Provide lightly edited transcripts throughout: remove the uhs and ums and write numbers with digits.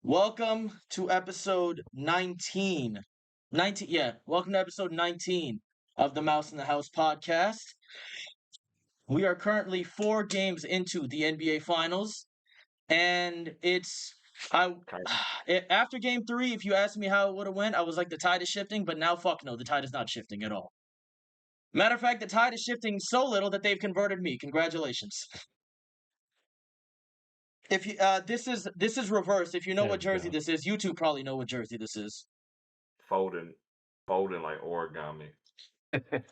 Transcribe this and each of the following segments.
Welcome to episode 19. Welcome to episode 19 of the Mouse in the House podcast. We are currently 4 games into the NBA Finals, and after game 3, if you asked me how it would have went, I was like, the tide is shifting, but now fuck no, the tide is not shifting at all. Matter of fact, the tide is shifting so little that they've converted me. Congratulations. If you this is reversed. If you know what jersey this is, you two probably know what jersey this is. Folding like origami.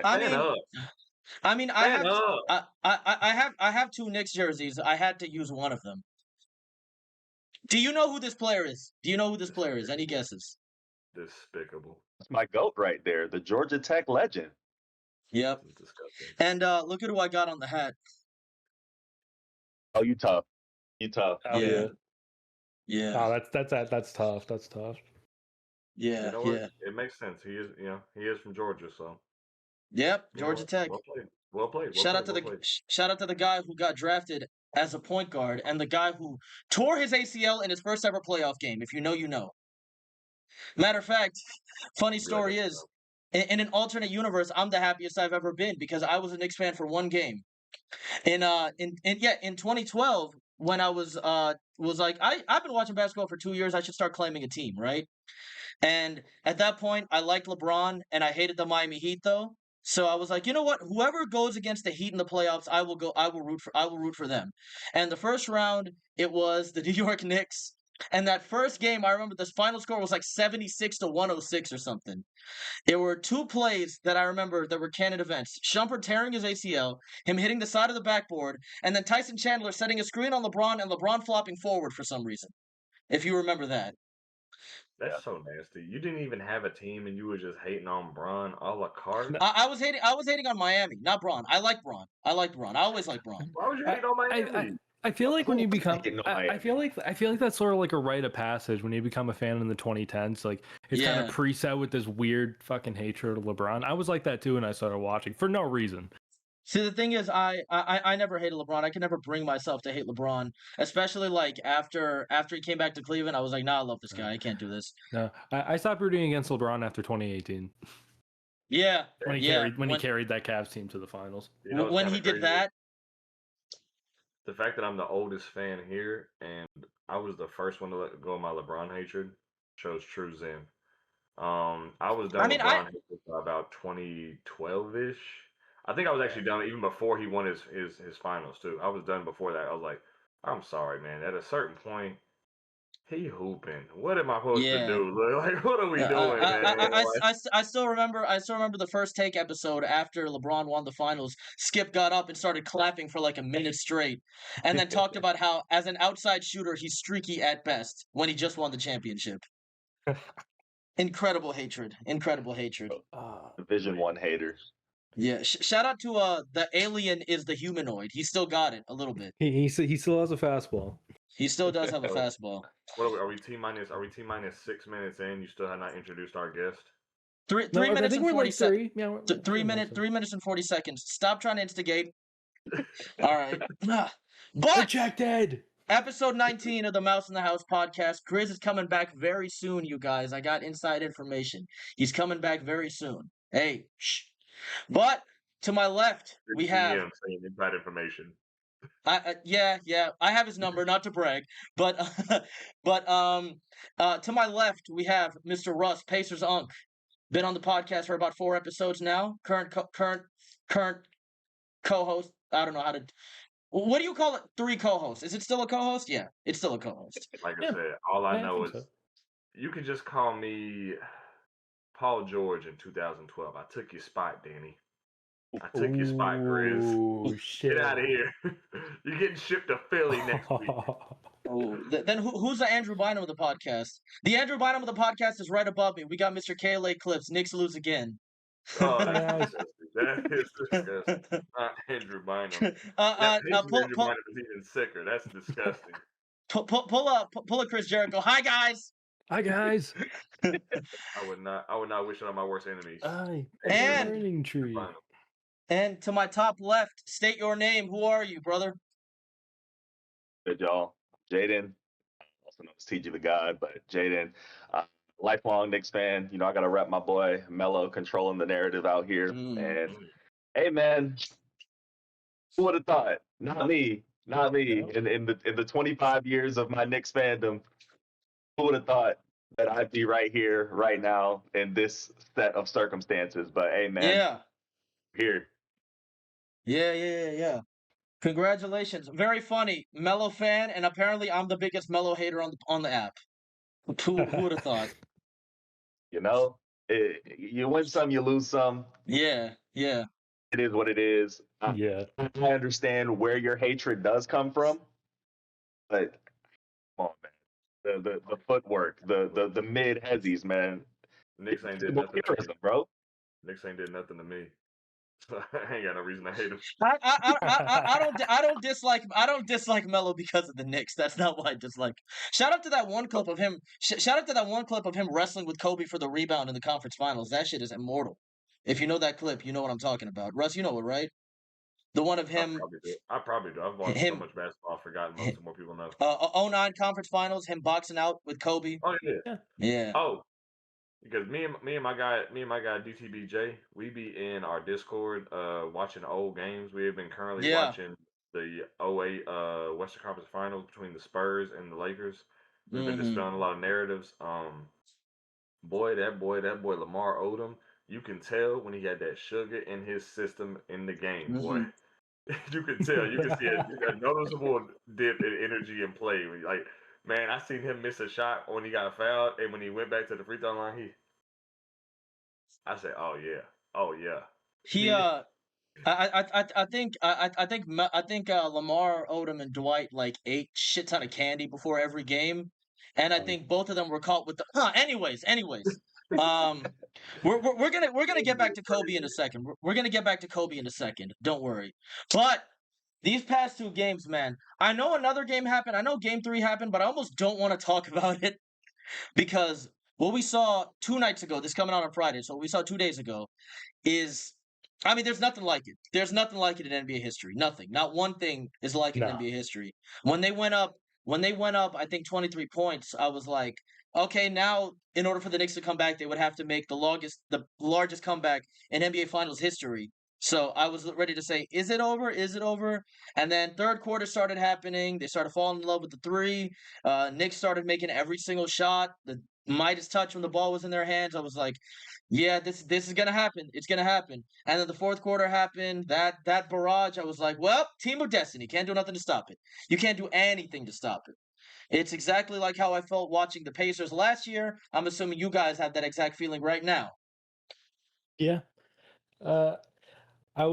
I mean, I have 2 Knicks jerseys. I had to use one of them. Do you know who this player is? Any guesses? Despicable. That's my GOAT right there, the Georgia Tech legend. Yep. Disgusting. And look at who I got on the hat. Oh, you tough. Oh, yeah. Oh, that's tough. That's tough. Yeah, It makes sense. He is from Georgia, so. Yep, Georgia Tech. Well played. Shout out to the guy who got drafted as a point guard and the guy who tore his ACL in his first ever playoff game. If you know, you know. Matter of fact, funny story is, in an alternate universe, I'm the happiest I've ever been because I was a Knicks fan for 1 game. In 2012, when I was like, I've been watching basketball for 2 years, I should start claiming a team, right? And at that point, I liked LeBron and I hated the Miami Heat though. So I was like, you know what? Whoever goes against the Heat in the playoffs, I will root for them. And the first round, it was the New York Knicks. And that first game, I remember the final score was like 76-106 or something. There were 2 plays that I remember that were canon events. Shumpert tearing his ACL, him hitting the side of the backboard, and then Tyson Chandler setting a screen on LeBron and LeBron flopping forward for some reason. If you remember that. That's so nasty. You didn't even have a team, and you were just hating on Bron a la carte. I was hating on Miami, not Bron. I like Bron. I always like Bron. Why would you hate on Miami? I feel like when you become, I feel like that's sort of like a rite of passage when you become a fan in the 2010s. Like it's kind of preset with this weird fucking hatred of LeBron. I was like that too when I started watching for no reason. See, the thing is, I never hated LeBron. I could never bring myself to hate LeBron, especially like after he came back to Cleveland. I was like, nah, I love this guy. I can't do this. No, I stopped rooting against LeBron after 2018. Yeah, when he carried that Cavs team to the finals. You know when he did that. The fact that I'm the oldest fan here and I was the first one to let go of my LeBron hatred shows true zen. I was done with LeBron hatred by about 2012-ish. I think I was actually done even before he won his finals too. I was done before that. I was like, I'm sorry, man. At a certain point, he hooping. What am I supposed to do? Like, what are we doing, man? I still remember the first take episode after LeBron won the finals. Skip got up and started clapping for like a minute straight, and then talked about how, as an outside shooter, he's streaky at best when he just won the championship. Incredible hatred. Division 1 haters. Yeah, shout out to the alien is the humanoid. He still got it a little bit. He still has a fastball. He still does have a fastball. What are we T minus 6 minutes in? You still have not introduced our guest. 3 minutes and 40 seconds. Yeah, 3 minutes and 40 seconds. Stop trying to instigate. All right. But rejected. Episode 19 of the Mouse in the House podcast. Grizz is coming back very soon, you guys. I got inside information. He's coming back very soon. Hey, shh. But to my left, we have inside information. Yeah. I have his number, not to brag, but to my left we have Mr. Russ, Pacers Unk. Been on the podcast for about 4 episodes now. Current co-host. I don't know how to. What do you call it? 3 co-hosts. Is it still a co-host? Yeah, it's still a co-host. Like I said, all I know is you can just call me Paul George in 2012. I took your spot, Danny. I took your spot, Grizz. Shit. Get out of here. You're getting shipped to Philly next week. Then who's the Andrew Bynum of the podcast? The Andrew Bynum of the podcast is right above me. We got Mr. KLA Clips. Knicks lose again. Oh, that's disgusting. That is disgusting. Not Andrew Bynum. Andrew Bynum is even sicker. That's disgusting. Pull up Chris Jericho. Hi, guys. Hi, guys. I would not wish it on my worst enemies. And to my top left, state your name. Who are you, brother? Good, y'all. Jaden. also known as tgthagod, but Jaden, lifelong Knicks fan. I got to rep my boy Melo controlling the narrative out here. And hey, man, who would have thought? Not me. Not me. In the 25 years of my Knicks fandom, who would have thought that I'd be right here, right now, in this set of circumstances? But hey, man, Yeah. Here. Yeah. Congratulations. Very funny. Melo fan, and apparently I'm the biggest Melo hater on the app. Who would have thought? You win some, you lose some. Yeah. It is what it is. Yeah. I understand where your hatred does come from, but come on, man. The footwork, the mid hezzies, man. Knicks ain't did nothing to me, bro. Knicks ain't did nothing to me. I ain't got no reason to hate him. I don't dislike Melo because of the Knicks. That's not why I dislike. Shout out to that one clip of him. Shout out to that one clip of him wrestling with Kobe for the rebound in the conference finals. That shit is immortal. If you know that clip, you know what I'm talking about. Russ, you know it, right? The one of him. I probably do. I've watched so much basketball, I've forgotten most of more people know. 09 conference finals, him boxing out with Kobe. Oh yeah. Yeah. Oh, because me and my guy DTBJ, we be in our Discord watching old games. We have been currently watching the 08 Western Conference Finals between the Spurs and the Lakers. We've been dispelling a lot of narratives. That boy Lamar Odom, you can tell when he had that sugar in his system in the game, boy. You can tell. You can see a noticeable dip in energy and play. Like, man, I seen him miss a shot when he got fouled, and when he went back to the free throw line, I said, "Oh yeah." He I think Lamar Odom and Dwight like ate shit ton of candy before every game, and I think both of them were caught with the. Anyways, we're gonna get back to Kobe in a second. We're gonna get back to Kobe in a second. Don't worry, but. These past two games, man. I know another game happened. I know game 3 happened, but I almost don't want to talk about it because what we saw 2 nights ago, this coming out on Friday, so what we saw 2 days ago, is there's nothing like it. There's nothing like it in NBA history. Nothing. Not one thing is like it in NBA history. When they went up, I think 23 points, I was like, okay, now in order for the Knicks to come back, they would have to make the largest comeback in NBA Finals history. So I was ready to say, is it over? Is it over? And then third quarter started happening. They started falling in love with the three. Knicks started making every single shot. The Midas touch when the ball was in their hands. I was like, yeah, this is gonna happen. It's gonna happen. And then the fourth quarter happened. That barrage. I was like, well, team of destiny. Can't do nothing to stop it. You can't do anything to stop it. It's exactly like how I felt watching the Pacers last year. I'm assuming you guys have that exact feeling right now. Yeah. I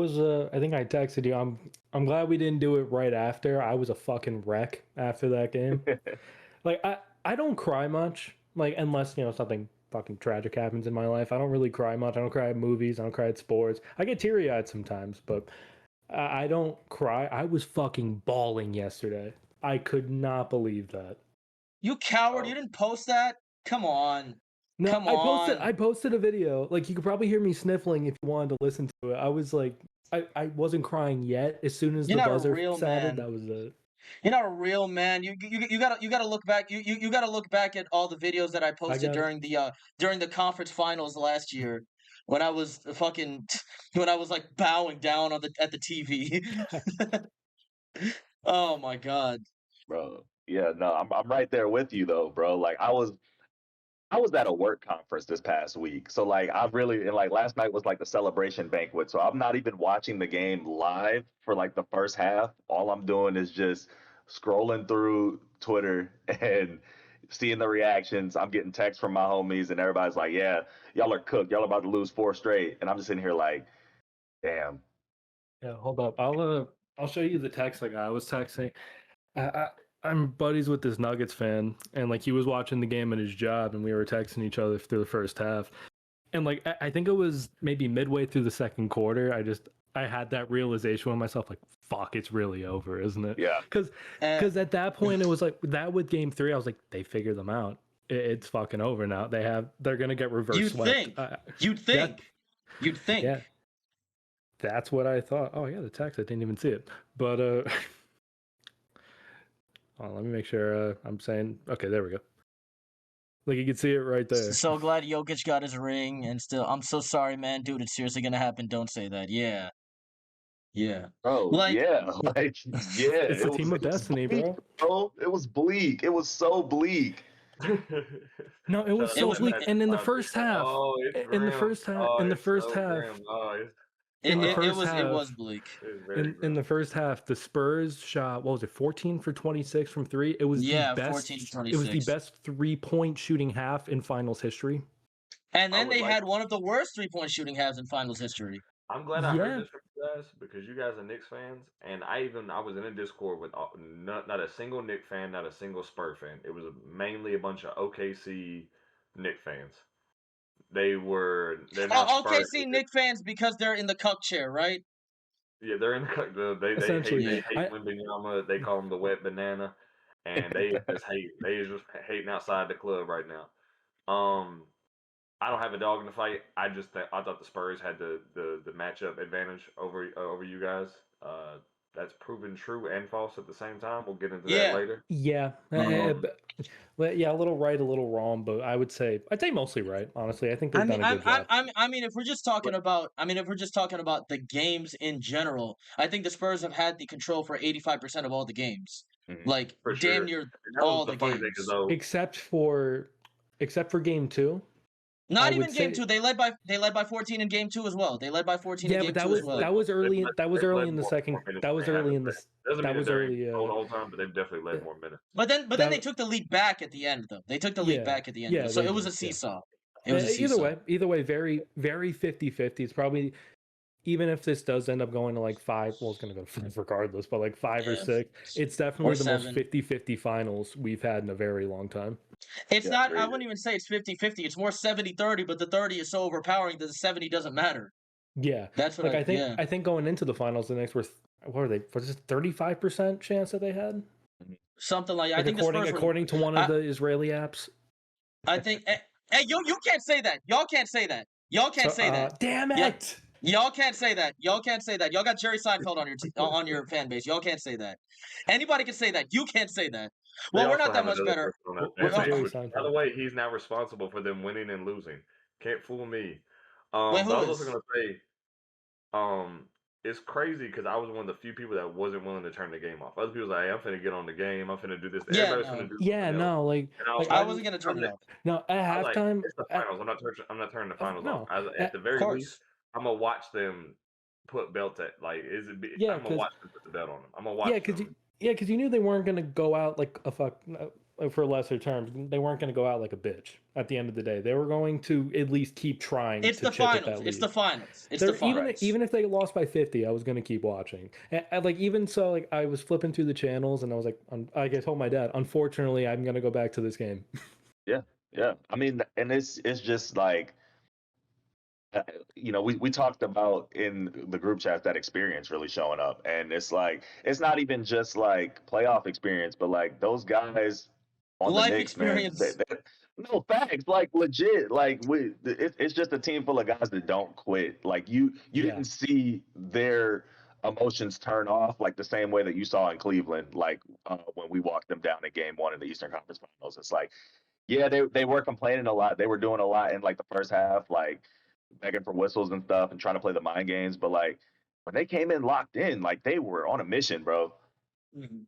think I texted you. I'm glad we didn't do it right after. I was a fucking wreck after that game. Like I don't cry much, like unless something fucking tragic happens in my life. I don't really cry much. I don't cry at movies. I don't cry at sports. I get teary-eyed sometimes, but I don't cry. I was fucking bawling yesterday. I could not believe that. You coward! You didn't post that? Come on. No, come on. I posted a video. Like, you could probably hear me sniffling if you wanted to listen to it. I was like, I wasn't crying yet. As soon as the buzzer sounded, that was it. You're not a real man. You gotta look back. You gotta look back at all the videos that I posted during the conference finals last year, when I was like bowing down at the TV. Oh my god, bro. Yeah, no, I'm right there with you though, bro. Like I was at a work conference this past week. So like last night was like the celebration banquet. So I'm not even watching the game live for like the first half. All I'm doing is just scrolling through Twitter and seeing the reactions. I'm getting texts from my homies and everybody's like, yeah, y'all are cooked. Y'all are about to lose 4 straight. And I'm just sitting here like, damn. Yeah, hold up. I'll show you the text I was texting. I'm buddies with this Nuggets fan, and like he was watching the game at his job, and we were texting each other through the first half. And like I think it was maybe midway through the second quarter, I had that realization with myself, like, fuck, it's really over, isn't it? Yeah. Because at that point it was like that with game 3, I was like, they figured them out. It's fucking over now. They're gonna get reverse swept. You'd think. Yeah. That's what I thought. Oh yeah, the text, I didn't even see it. But on, let me make sure I'm saying. Okay, there we go. Like you can see it right there. So glad Jokic got his ring, and still, I'm so sorry, man, dude. It's seriously gonna happen. Don't say that. Yeah. Bro, Like, It's a team of destiny, bleak, bro. It was bleak. It was so bleak. No, it was so bleak. And in the first half, it was bleak. In the first half, the Spurs shot, what was it, 14 for 26 from three? It was the best. 14 for 26. It was the best 3-point shooting half in finals history. And then they had one of the worst 3-point shooting halves in finals history. I'm glad I heard this from you guys because you guys are Knicks fans, and I was in a Discord with not a single Knicks fan, not a single Spurs fan. It was mainly a bunch of OKC Knicks fans. They're not OKC Knicks fans because they're in the cuck chair, right? Yeah, they're in the they hate Wembanyama. They call him the wet banana, and they just hating outside the club right now. I don't have a dog in the fight. I thought the Spurs had the matchup advantage over you guys. That's proven true and false at the same time. We'll get into that later. Yeah. Yeah, a little right, a little wrong, but I'd say mostly right. Honestly, I think they've done a good job. I mean, if we're just talking about the games in general, I think the Spurs have had the control for 85% of all the games. Like damn near all the games, except for game 2. Not even game 2. They led by 14 in game 2 as well. They led by 14 in game 2 as well. That was early. That was early in the second. That was early in the. That was early. The whole time, but they've definitely led more minutes. But then they took the lead back at the end, though. They took the lead back at the end. So it was a seesaw. It was a seesaw. Either way, very, very 50-50. It's probably, even if this does end up going to like 5, well, it's going to go to 5 regardless, but like 5 or 6, it's definitely the most 50-50 finals we've had in a very long time. It's not, I wouldn't even say it's 50-50. It's more 70-30, but the 30 is so overpowering that the 70 doesn't matter. Yeah. That's what I think. I think going into the finals, the Knicks were, what were they? Was it 35% chance that they had? Something like I think according to one of the Israeli apps. I think. Hey, you can't say that. Y'all can't say that. Y'all can't say that. Damn it! Y'all can't say that. Y'all can't say that. Y'all got Jerry Seinfeld on your fan base. Y'all can't say that. Anybody can say that. You can't say that. Well, we're not that much better. By the way, he's now responsible for them winning and losing. Can't fool me. Wait, I was also gonna say, it's crazy because I was one of the few people that wasn't willing to turn the game off. Other people were like, hey, I'm finna get on the game. I'm finna do this. Everybody's finna do I wasn't gonna turn it off. No, at halftime, it's the finals. I'm not turning the finals off. At the very least, I'm gonna watch them put belts at I'm gonna watch them put the belt on them. I'm gonna watch. Because you knew they weren't gonna go out like a for lesser terms. They weren't gonna go out like a bitch. At the end of the day, they were going to at least keep trying. It's the finals. It's the finals. It's the finals. Even if they lost by 50, I was gonna keep watching. And even so, like I was flipping through the channels, and I was like, I told my dad, unfortunately, I'm gonna go back to this game. Yeah. I mean, and it's just like. We talked about in the group chat that experience really showing up, and it's like it's not even just like playoff experience, but like those guys on life the Knicks, experience. Man, no facts, like legit, like it's just a team full of guys that don't quit. Like you didn't see their emotions turn off like the same way that you saw in Cleveland, like when we walked them down in Game 1 in the Eastern Conference Finals. It's like, yeah, they were complaining a lot, they were doing a lot in like the first half, like begging for whistles and stuff and trying to play the mind games, but like when they came in locked in, like they were on a mission, bro. Mm-hmm.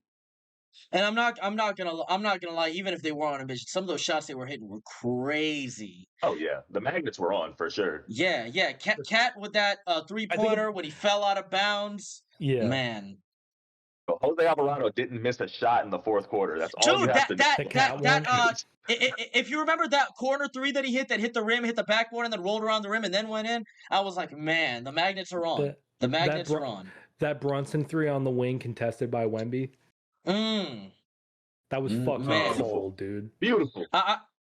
And I'm not gonna lie, even if they were on a mission, some of those shots they were hitting were crazy. Oh yeah, the magnets were on for sure. Yeah. Cat with that 3-pointer when he fell out of bounds. Yeah, man. But Jose Alvarado didn't miss a shot in the fourth quarter. That's all you have to do. If you remember that corner 3 that he hit the rim, hit the backboard, and then rolled around the rim and then went in, I was like, man, the magnets are on. The magnets are on. That Brunson 3 on the wing contested by Wemby. That was fucking cold, dude. Beautiful.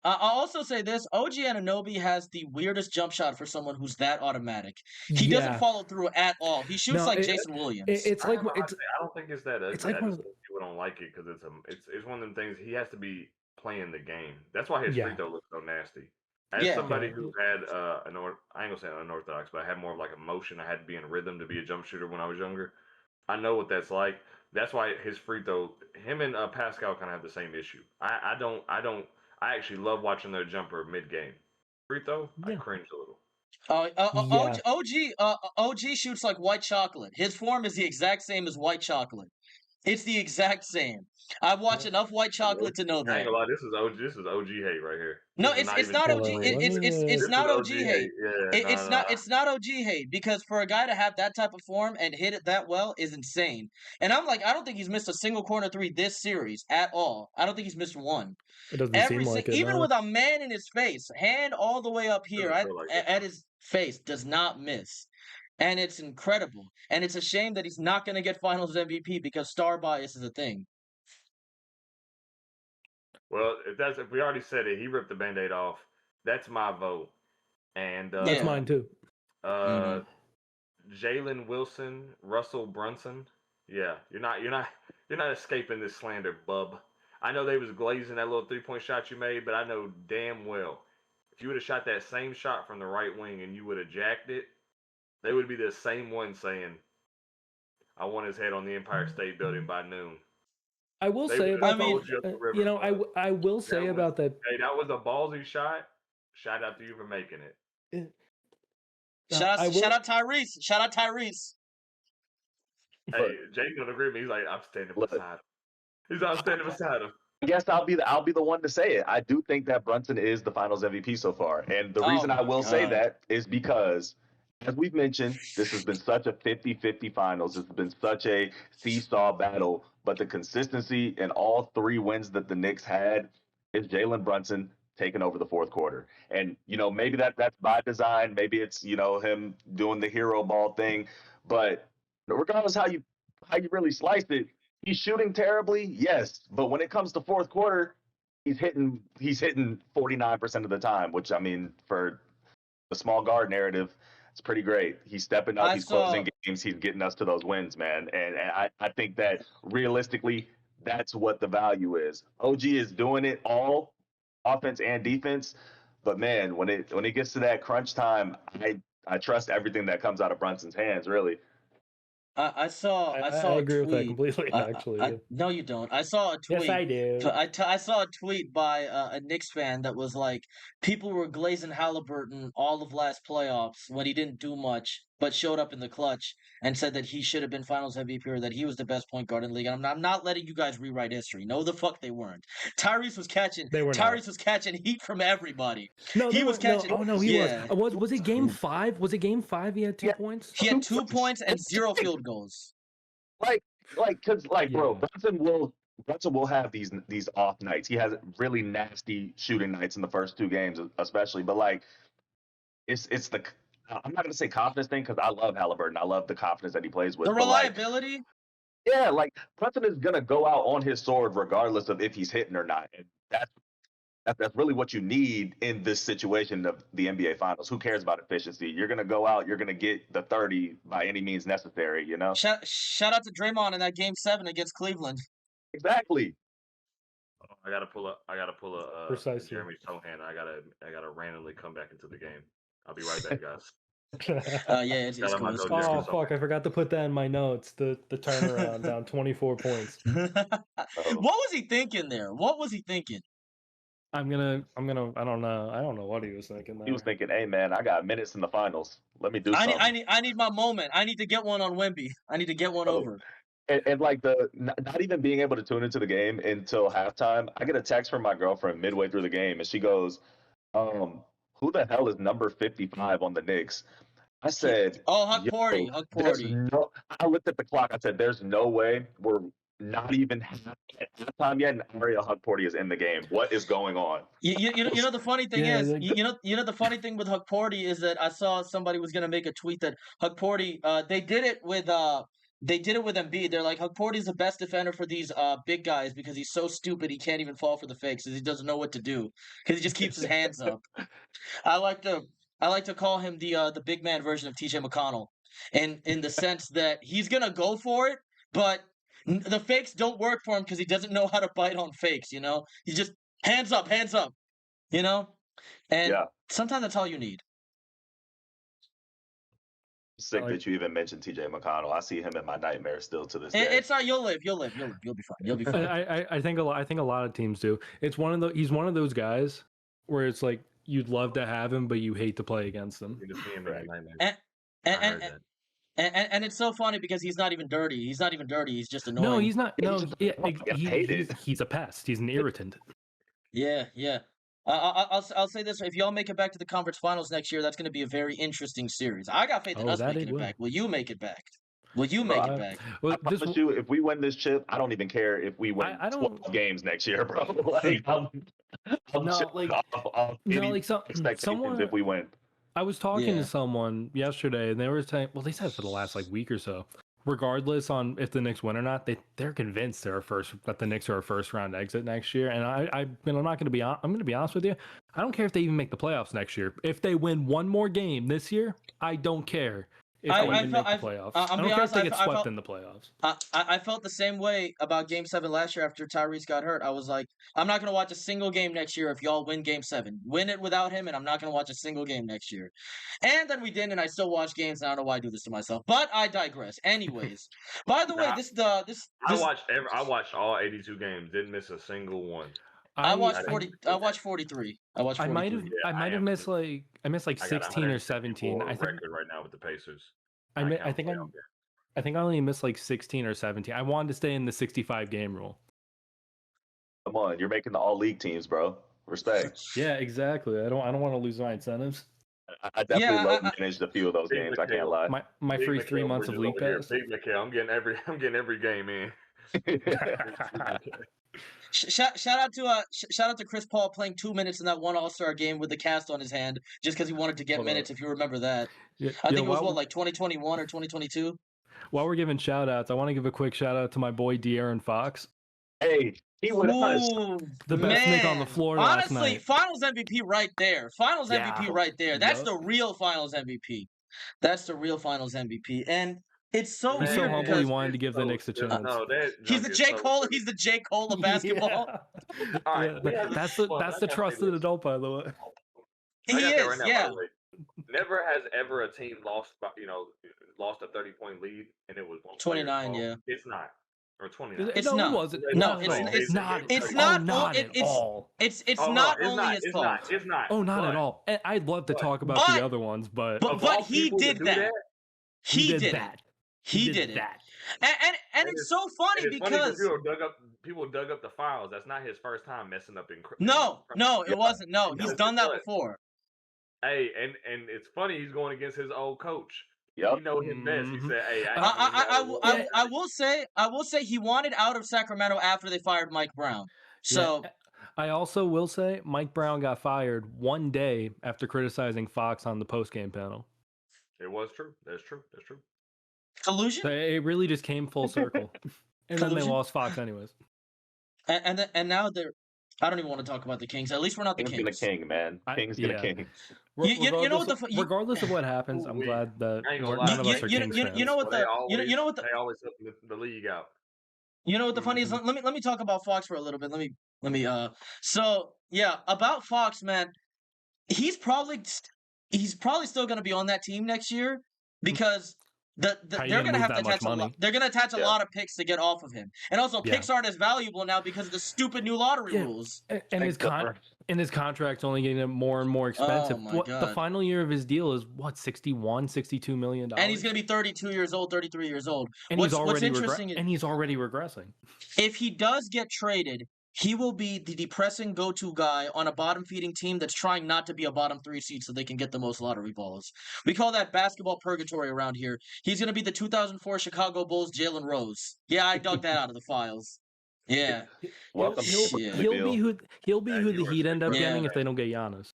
I'll also say this: OG Anunoby has the weirdest jump shot for someone who's that automatic. He doesn't follow through at all. He shoots like Jason Williams. I don't think it's that. It's like people don't like it because it's one of them things. He has to be playing the game. That's why his free throw looks so nasty. As somebody who had I ain't gonna say unorthodox, but I had more of like a motion. I had to be in rhythm to be a jump shooter when I was younger. I know what that's like. That's why his free throw, him and Pascal kind of have the same issue. I actually love watching their jumper mid game. Free throw, I cringe a little. OG shoots like white chocolate. His form is the exact same as white chocolate. It's the exact same. I've watched enough white chocolate to know that. I ain't gonna lie, this is OG hate right here. No, it's not OG. It's not OG hate. It's not OG hate because for a guy to have that type of form and hit it that well is insane. And I'm like, I don't think he's missed a single corner three this series at all. I don't think he's missed one. It doesn't seem like it. Even with a man in his face, hand all the way up here at his face, does not miss. And it's incredible. And it's a shame that he's not going to get Finals MVP because star bias is a thing. Well, if we already said it, he ripped the Band-Aid off. That's my vote. And that's mine too. Jalen Wilson, Russell Brunson. Yeah, you're not escaping this slander, bub. I know they was glazing that little 3-point shot you made, but I know damn well if you would have shot that same shot from the right wing and you would have jacked it, they would be the same one saying, "I want his head on the Empire State Building by noon." I will say about that. I will say about that. Hey, that was a ballsy shot. Shout out to you for making it. Shout out Tyrese. Shout out Tyrese. Hey, Jake gonna agree with me. He's like, I'm standing beside him. He's out standing beside him. I guess I'll be the one to say it. I do think that Brunson is the Finals MVP so far, and the reason I will say that is because, as we've mentioned, this has been such a 50-50 finals. It's been such a seesaw battle, but the consistency in all three wins that the Knicks had is Jalen Brunson taking over the fourth quarter. And, maybe that's by design. Maybe it's, him doing the hero ball thing. But regardless how you really slice it, he's shooting terribly, yes. But when it comes to fourth quarter, he's hitting 49% of the time, which, I mean, for the small guard narrative, it's pretty great. He's stepping up. He's closing games. He's getting us to those wins, man. And I think that realistically, that's what the value is. OG is doing it all, offense and defense. But man, when it gets to that crunch time, I trust everything that comes out of Brunson's hands, really. I saw I a agree tweet. with that completely, actually. No, you don't. I saw a tweet. Yes, I do. I saw a tweet by a Knicks fan that was like, people were glazing Halliburton all of last playoffs when he didn't do much, but showed up in the clutch and said that he should have been Finals MVP or that he was the best point guard in the league. And I'm not letting you guys rewrite history. No, the fuck they weren't. Tyrese was catching heat from everybody. No, he was catching. No, he was. Was it game 5? Was it game 5? He had 2 points. He had 2 points and 0 field goals. Bro, Brunson will have these off nights. He has really nasty shooting nights in the first 2 games, especially. But it's the, I'm not gonna say confidence thing because I love Halliburton. I love the confidence that he plays with. The reliability. Brunson is gonna go out on his sword regardless of if he's hitting or not, and that's really what you need in this situation of the NBA Finals. Who cares about efficiency? You're gonna go out. You're gonna get the 30 by any means necessary. Shout out to Draymond in that Game 7 against Cleveland. Exactly. I gotta pull a precisely Jeremy Sohan. I gotta randomly come back into the game. I'll be right back, guys. It's cool. Oh fuck! I forgot to put that in my notes. The turnaround down 24 points. What was he thinking there? What was he thinking? I'm gonna. I don't know what he was thinking there. He was thinking, "Hey man, I got minutes in the finals. Let me do something. I need my moment. I need to get one on Wemby. I need to get one over." And not even being able to tune into the game until halftime, I get a text from my girlfriend midway through the game, and she goes, "Who the hell is number 55 on the Knicks?" I said, Huck Porty. I looked at the clock. I said, "There's no way we're not even at halftime yet, and Ariel Huck Porty is in the game. What is going on?" You know the funny thing is, the funny thing with Huck Porty is that I saw somebody was gonna make a tweet that Huck Porty, they did it with Embiid. They're like, Huck Porty's the best defender for these big guys because he's so stupid he can't even fall for the fakes because he doesn't know what to do because he just keeps his hands up. I like to call him the big man version of TJ McConnell, and in the sense that he's gonna go for it, but the fakes don't work for him because he doesn't know how to bite on fakes. He's just hands up, and sometimes that's all you need. Sick that you even mentioned T.J. McConnell. I see him in my nightmares still to this day. It's not. You'll live. You'll be fine. You'll be fine. I think a lot of teams do. It's he's one of those guys where it's like you'd love to have him, but you hate to play against him. And it's so funny because he's not even dirty. He's not even dirty. He's just annoying. No, he's not. No, he's a pest. He's an irritant. Yeah. I'll say this: if y'all make it back to the conference finals next year, that's going to be a very interesting series. I got faith in us making it back. Will you make it back? Will you make it back? I promise you, if we win this chip, I don't even care if we win 12 games next year, bro. Like, someone if we win. I was talking to someone yesterday, and they were saying, well, they said for the last week or so, regardless on if the Knicks win or not, they're convinced that the Knicks are a first round exit next year. And I'm going to be honest with you. I don't care if they even make the playoffs next year. If they win one more game this year, I don't care. If they even make the playoffs. I don't care if they get swept in the playoffs. I felt the same way about Game 7 last year after Tyrese got hurt. I was like, I'm not going to watch a single game next year if y'all win Game 7. Win it without him, and I'm not going to watch a single game next year. And then we didn't, and I still watch games, and I don't know why I do this to myself. But I digress. Anyways, by the way, I watched all 82 games. Didn't miss a single one. I watched 43. I might have missed like 16 or 17. I think record right now with the Pacers. I think I only missed like 16 or 17. I wanted to stay in the 65 game rule. Come on, you're making the all league teams, bro. Respect. Yeah, exactly. I don't want to lose my incentives. I definitely managed a few of those games. I can't lie. My free 3 months of league pass. Big Mikhail, I'm getting every game in. Shout out to Chris Paul playing 2 minutes in that one All-Star game with the cast on his hand just because he wanted to get minutes. If you remember that, I think it was 2021 or 2022. While we're giving shout outs, I want to give a quick shout out to my boy De'Aaron Fox. Hey, he was the best Nick on the floor last night. Honestly, Finals MVP right there. MVP right there. That's the real Finals MVP. That's the real Finals MVP. And it's so weird. So humble he wanted to give the Knicks a chance. He's the J. Cole. He's the J. Cole of basketball. That's the trusted adult, by the way. He is. Yeah. Never has ever a team lost a 30-point lead, and it was 29. Yeah. It's not. Or 29. It's not. It wasn't. No, it's not. It's not. Not at all. It's not only his fault. It's not. Oh, not at all. I'd love to talk about the other ones, but he did that. He did that. He did it. And it's so funny because people dug up the files. That's not his first time messing up in. No, it wasn't. No, he's done that before. Hey, and it's funny he's going against his old coach. Yep. You know him best. He said, "Hey, I will say he wanted out of Sacramento after they fired Mike Brown." So I also will say Mike Brown got fired one day after criticizing Fox on the postgame panel. It was true. That's true. Collusion? It really just came full circle. And then they lost Fox anyways. And now they're... I don't even want to talk about the Kings. At least we're not the Kings. King's gonna king, man. King's gonna king. You know what regardless of what happens, I'm glad that none of us are Kings fans. You know what they always help the league out. You know what the funny is? Let me talk about Fox for a little bit. Let me so yeah, about Fox, man. He's probably still going to be on that team next year because they're going to have to attach a lot of picks to get off of him. And also picks aren't as valuable now because of the stupid new lottery rules. And his contract's only getting more and more expensive. The final year of his deal is what, 61, 62 million dollars. And he's going to be 32 years old, 33 years old. And he's already regressing. If he does get traded, he will be the depressing go-to guy on a bottom-feeding team that's trying not to be a bottom 3 seed so they can get the most lottery balls. We call that basketball purgatory around here. He's going to be the 2004 Chicago Bulls Jalen Rose. Yeah, I dug that out of the files. Yeah. He'll be who the Heat end up getting if they don't get Giannis.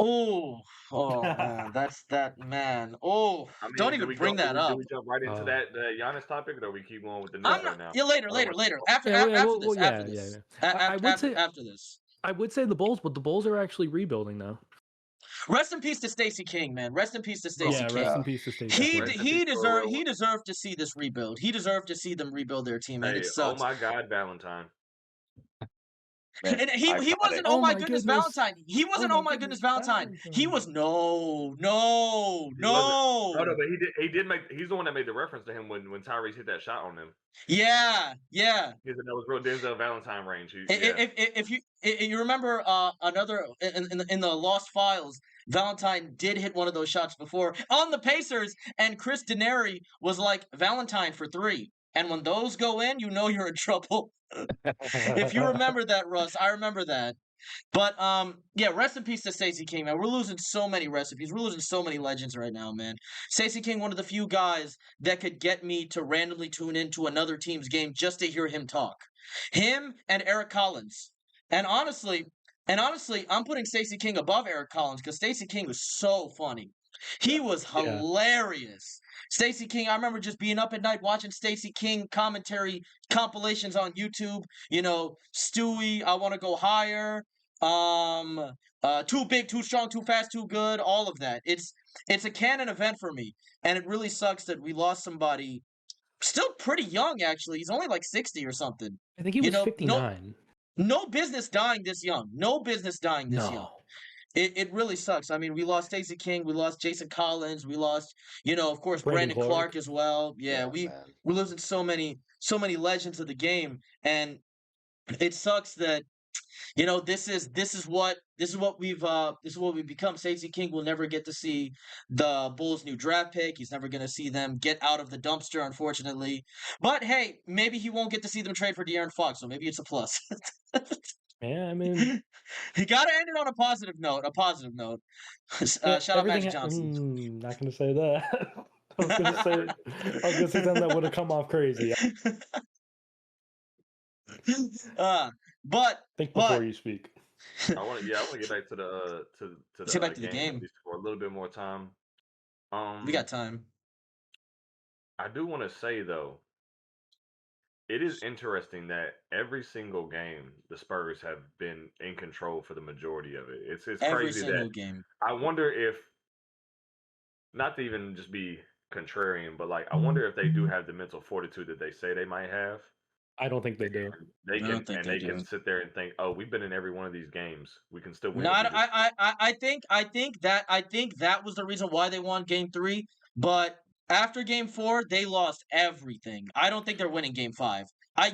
Oh man, that's that man. Oh, I mean, don't even bring that up. Do we jump right into that Giannis topic, or do we keep going with the Knicks right now? Yeah, later. After this. I would say the Bulls, but the Bulls are actually rebuilding now. Rest in peace to Stacey King, man. Rest in peace to Stacey King. Rest in peace to Stacey. He deserved to see this rebuild. He deserved to see them rebuild their team. Hey, oh my God, Valentine. Man, And he wasn't, oh my goodness, Valentine. He wasn't, oh my goodness, Valentine. He was, no. He wasn't. No, but he did make. He's the one that made the reference to him when Tyrese hit that shot on him. Yeah. That was real Denzel Valentine range. If you remember another in the Lost Files, Valentine did hit one of those shots before on the Pacers, and Chris Denary was like, Valentine for 3. And when those go in, you know you're in trouble. If you remember that, Russ, I remember that. But yeah, rest in peace to Stacey King, man. We're losing so many recipes. We're losing so many legends right now, man. Stacey King, one of the few guys that could get me to randomly tune into another team's game just to hear him talk. Him and Eric Collins. And honestly, I'm putting Stacey King above Eric Collins because Stacey King was so funny. He was hilarious. Stacey King, I remember just being up at night watching Stacey King commentary compilations on YouTube. You know, Stewie, I Want to Go Higher, Too Big, Too Strong, Too Fast, Too Good, all of that. It's a canon event for me, and it really sucks that we lost somebody still pretty young, actually. He's only like 60 or something. I think he was 59. No business dying this young. No business dying this young. It really sucks. I mean, we lost Stacey King, we lost Jason Collins, we lost, of course, Brandon Clark as well. Yeah, we're losing so many legends of the game, and it sucks that this is what we've become. Stacey King will never get to see the Bulls' new draft pick. He's never going to see them get out of the dumpster, unfortunately. But hey, maybe he won't get to see them trade for De'Aaron Fox, so maybe it's a plus. Yeah, I mean, you gotta end it on a positive note. Shout out Magic Johnson. Not gonna say that. I was gonna say something that would have come off crazy. Think before you speak. I want to get back to the game at least for a little bit more time. We got time. I do want to say though, it is interesting that every single game the Spurs have been in control for the majority of it. It's every crazy single that game. I wonder if, not to even just be contrarian, but like I wonder if they do have the mental fortitude that they say they might have. I don't think they do. They can sit there and think, oh, we've been in every one of these games. We can still win. No, I think that was the reason why they won Game 3. But after Game 4, they lost everything. I don't think they're winning Game 5.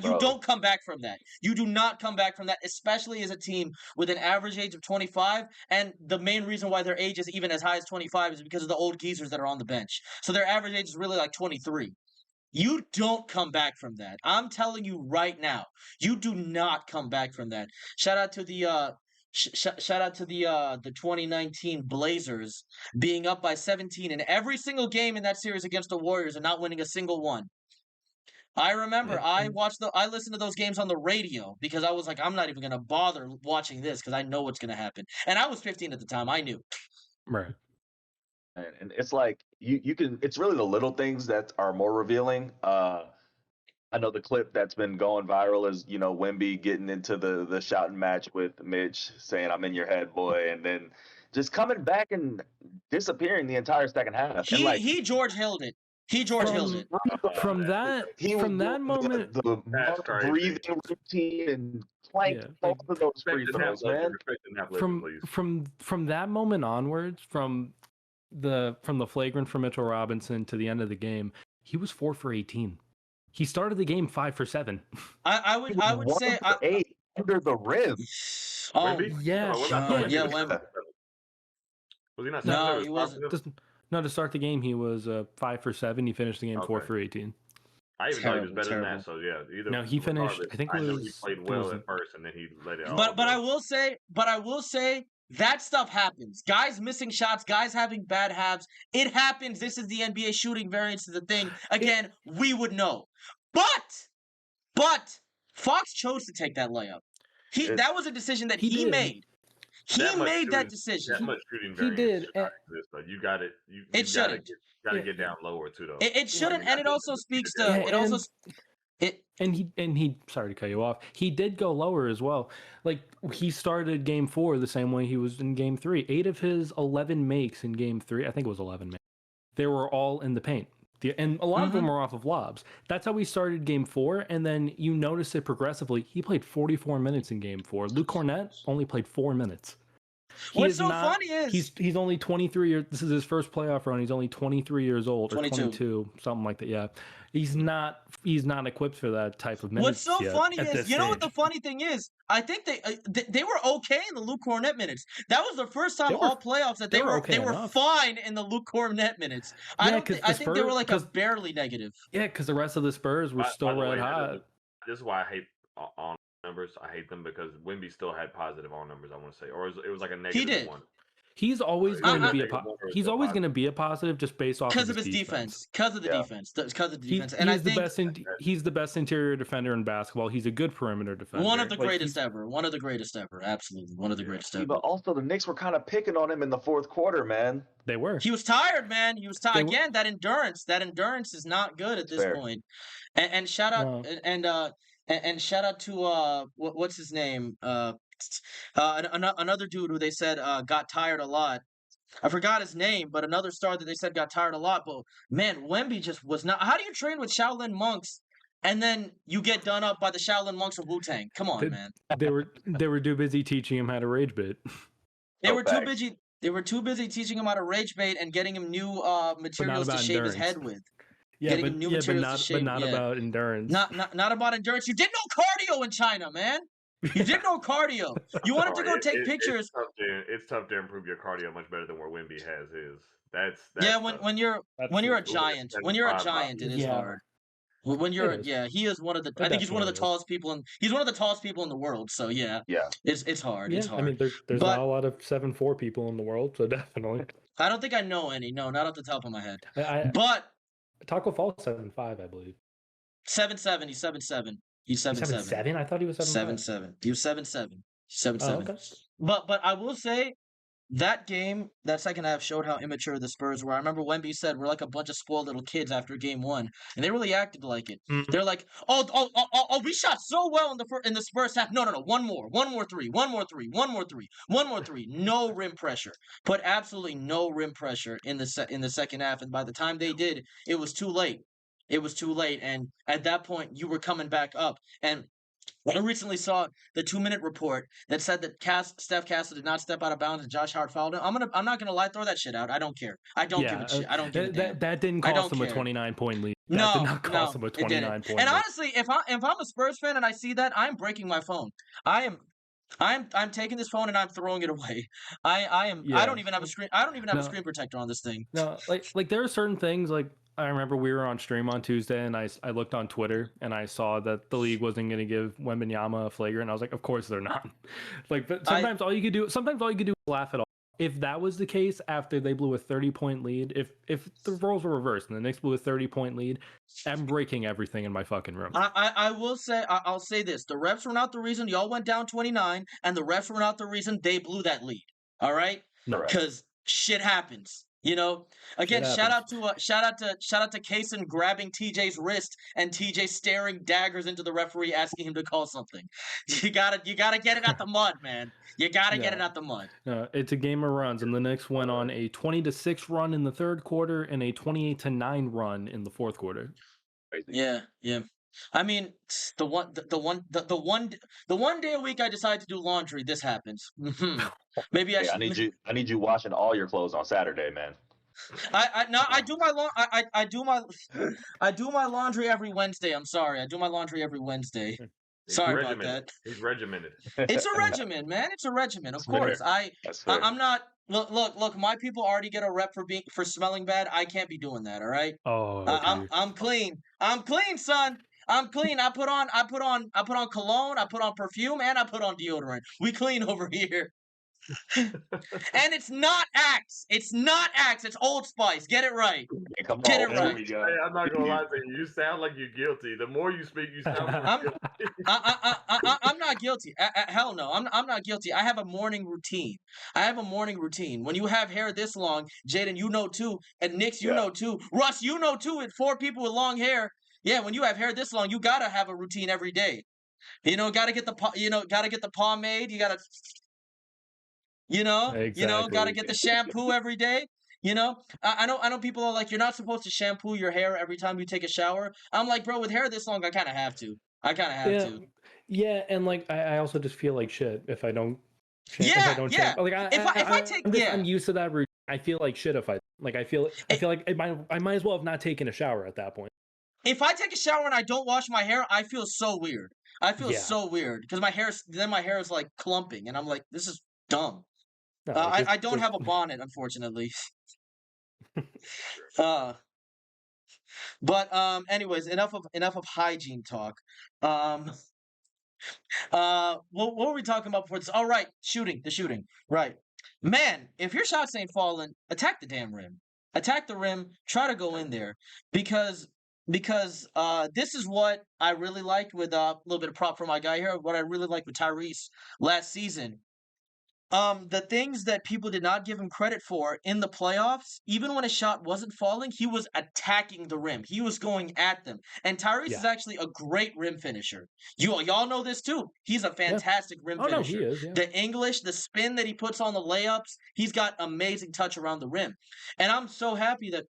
You don't come back from that. You do not come back from that, especially as a team with an average age of 25. And the main reason why their age is even as high as 25 is because of the old geezers that are on the bench. So their average age is really like 23. You don't come back from that. I'm telling you right now, you do not come back from that. Shout out to the 2019 Blazers being up by 17 in every single game in that series against the Warriors and not winning a single one. I remember I listened to those games on the radio because I was like, I'm not even going to bother watching this because I know what's going to happen. And I was 15 at the time. I knew. Right. And it's like you can. It's really the little things that are more revealing. I know the clip that's been going viral is Wemby getting into the shouting match with Mitch, saying "I'm in your head, boy," and then just coming back and disappearing the entire second half. He George Hilled it. From that moment, the breathing routine and both of those free throws, man. From that moment onwards, from the flagrant for Mitchell Robinson to the end of the game, he was 4 for 18. He started the game 5 for 7. I would say 8 under the rim. Oh yeah, Wemby. Was he not? No, he wasn't. No, to start the game, he was 5 for 7. He finished the game 4 for 18. I even thought he was better than that. So yeah, no, he finished. I think he played well at first, and then he let it. But I will say that stuff happens. Guys missing shots, guys having bad halves. It happens. This is the NBA shooting variance of the thing. Again, we would know. But Fox chose to take that layup. That was a decision that he made. He made that decision. That much shooting variance. He did. You got it. You got to get down lower too, though. It shouldn't, and it also speaks to And he sorry to cut you off. He did go lower as well. Like he started Game 4 the same way he was in Game 3. 8 of his 11 makes in Game 3, I think it was 11 makes, they were all in the paint. And a lot of them were off of lobs. That's how we started game 4, and then you notice it progressively. He played 44 minutes in game 4. Luke Cornett only played 4 minutes. What's so funny is he's only 23 years. This is his first playoff run. He's only 23 years old, or 22, something like that. Yeah, he's not equipped for that type of minutes. What's so funny is, you know what the funny thing is? I think they were okay in the Luke Cornett minutes. That was the first time all playoffs that they were fine in the Luke Cornett minutes. I think they were like a barely negative. Yeah, because the rest of the Spurs were still red hot. This is why I hate on numbers. I hate them because Wemby still had positive on numbers. I want to say, or it was like a negative one. He's always going to be he's always going to be a positive just based off of his defense. Because of the defense. And he's the best interior defender in basketball. He's a good perimeter defender. One of the greatest ever. Absolutely, one of the greatest ever. But also the Knicks were kind of picking on him in the fourth quarter, man. They were. He was tired, man. He was tired again. That endurance is not good at this point. And shout out and shout out to what's his name? Another dude who they said got tired a lot. I forgot his name, but another star that they said got tired a lot. But man, Wemby just was not. How do you train with Shaolin monks and then you get done up by the Shaolin monks of Wu-Tang? Come on, man. They were too busy teaching him how to rage bait. They were too busy teaching him how to rage bait and getting him new materials to shave his head with. Yeah, but not about endurance. Not about endurance. You did no cardio in China, man. You did no cardio. You wanted to go take pictures. It's tough to improve your cardio much better than where Wemby has his. That's when you're a giant. When you're a giant, it is hard. When you're he is one of the. I think he's one of the tallest people he's one of the tallest people in the world. So it's hard. Yeah, it's hard. I mean, there's not a lot of 7'4" people in the world, so definitely. I don't think I know any. No, not off the top of my head. But Taco Fall 7'5", I believe. 7'7". He's 7'7". He's 7'7". I thought he was 7'7". He was 7'7". 7'7". Oh, okay. But I will say that game, that second half showed how immature the Spurs were. I remember Wemby said we're like a bunch of spoiled little kids after game 1, and they really acted like it. Mm-hmm. They're like, oh, we shot so well in this first half. No, one more three, one more three. No rim pressure. Put absolutely no rim pressure in the second half, and by the time they did, it was too late. And at that point, you were coming back up. And I recently saw the 2-minute report that said that Steph Castle did not step out of bounds and Josh Hart fouled him. I'm not gonna lie, throw that shit out. I don't care. I don't give a shit. I don't give a damn. That didn't cost them a 29-point lead. That did not cost them a 29-point lead. And honestly, if I'm a Spurs fan and I see that, I'm breaking my phone. I'm taking this phone and I'm throwing it away. I am. Yeah. I don't even have a screen. I don't even have a screen protector on this thing. No, like there are certain things like. I remember we were on stream on Tuesday, and I looked on Twitter, and I saw that the league wasn't going to give Wembanyama a flagrant. I was like, of course they're not. But sometimes all you could do is laugh it off. If that was the case after they blew a 30-point lead, if the roles were reversed and the Knicks blew a 30-point lead, I'm breaking everything in my fucking room. I will say, I'll say this: the refs were not the reason y'all went down 29, and the refs were not the reason they blew that lead. All right, because shit happens. You know, again, shout out to Kaysen grabbing TJ's wrist and TJ staring daggers into the referee, asking him to call something. You gotta get it out the mud, man. You gotta get it out the mud. No, it's a game of runs, and the Knicks went on a 20-6 run in the third quarter and a 28-9 run in the fourth quarter. Yeah. I mean, the one day a week I decide to do laundry, this happens. Maybe I need you washing all your clothes on Saturday, man. I do my laundry every Wednesday. I'm sorry, I do my laundry every Wednesday. Sorry about that. He's regimented. It's a regimen, man. It's a regimen. Of course, I'm not. Look. My people already get a rep for smelling bad. I can't be doing that. All right. Oh. I'm clean. I'm clean, son. I'm clean. I put on cologne, I put on perfume, and I put on deodorant. We clean over here. And it's not Axe. It's not Axe. It's Old Spice. Get it right. Get it right. Hey, I'm not gonna lie to you. You sound like you're guilty. The more you speak, you sound like you're guilty. I'm not guilty. Hell no. I'm not guilty. I have a morning routine. When you have hair this long, Jaden, you know too, and Nix, you know too, Russ, you know too. With 4 people with long hair. Yeah, when you have hair this long, you gotta have a routine every day. You know, gotta get the pomade. You gotta, gotta get the shampoo every day. You know, I know people are like, you're not supposed to shampoo your hair every time you take a shower. I'm like, bro, with hair this long, I kind of have to. Yeah, and like I also just feel like shit if I don't. If I take I'm used to that routine. I feel like shit if I feel like I might as well have not taken a shower at that point. If I take a shower and I don't wash my hair, I feel so weird. So weird because my hair is like clumping, and I'm like, this is dumb. No, I don't have a bonnet, unfortunately. But anyways, enough of hygiene talk. What were we talking about before this? Oh, right, the shooting. Right, man. If your shots ain't falling, attack the damn rim. Attack the rim. Try to go in there because this is what I really liked with a little bit of prop for my guy here. What I really liked with Tyrese last season. The things that people did not give him credit for in the playoffs, even when a shot wasn't falling, he was attacking the rim. He was going at them. And Tyrese is actually a great rim finisher. Y'all know this too. He's a fantastic rim finisher. No, he is, The English, the spin that he puts on the layups, he's got amazing touch around the rim. And I'm so happy that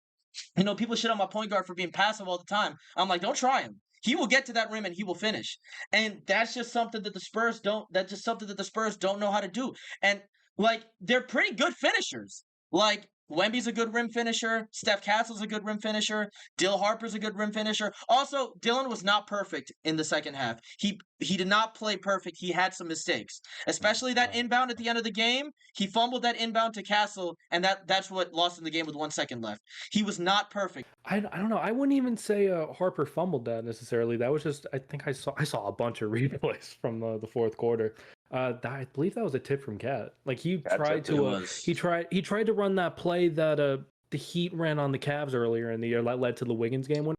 people shit on my point guard for being passive all the time. I'm like, don't try him. He will get to that rim and he will finish. And that's just something that the Spurs don't know how to do. And like, they're pretty good finishers. Like, Wemby's a good rim finisher. Steph Castle's a good rim finisher. Dill Harper's a good rim finisher. Also, Dylan was not perfect in the second half. He did not play perfect. He had some mistakes, especially that inbound at the end of the game. He fumbled that inbound to Castle, and that's what lost in the game with 1 second left. He was not perfect. I don't know. I wouldn't even say Harper fumbled that necessarily. That was just, I think I saw a bunch of replays from the fourth quarter. I believe that was a tip from Cat. Like he tried to run that play that the Heat ran on the Cavs earlier in the year that led to the Wiggins game when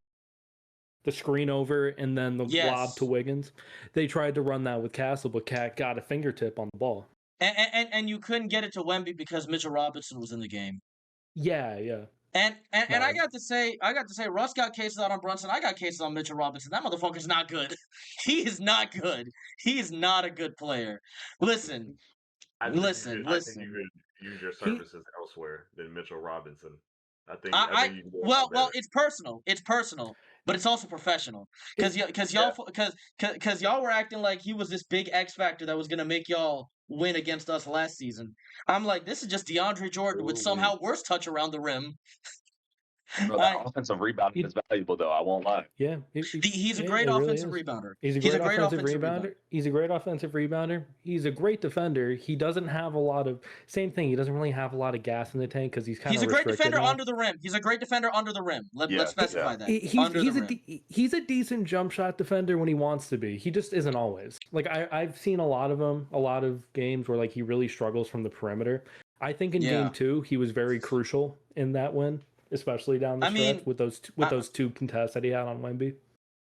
the screen over and then the lob to Wiggins. They tried to run that with Castle, but Cat got a fingertip on the ball. And you couldn't get it to Wemby because Mitchell Robinson was in the game. Yeah. And I got to say, Russ got cases out on Brunson. I got cases on Mitchell Robinson. That motherfucker's not good. He is not good. He is not a good player. Listen. I think you could use your services elsewhere than Mitchell Robinson. I think it's personal. It's personal, but it's also professional. Because y'all were acting like he was this big X factor that was gonna make y'all win against us last season. I'm like, this is just DeAndre Jordan with somehow worse touch around the rim. Bro, that offensive rebounding is valuable, though. I won't lie. Yeah, he's a great offensive rebounder. He's a great offensive rebounder. He's a great offensive rebounder. He's a great defender. He doesn't have a lot of same thing. He doesn't really have a lot of gas in the tank because he's kind of. He's a great defender under the rim. He's a great defender under the rim. Let's specify that. He's a decent jump shot defender when he wants to be. He just isn't always. Like I've seen a lot of him, a lot of games where like he really struggles from the perimeter. I think in game 2 he was very crucial in that win. Especially down the stretch with those two contests that he had on Wemby.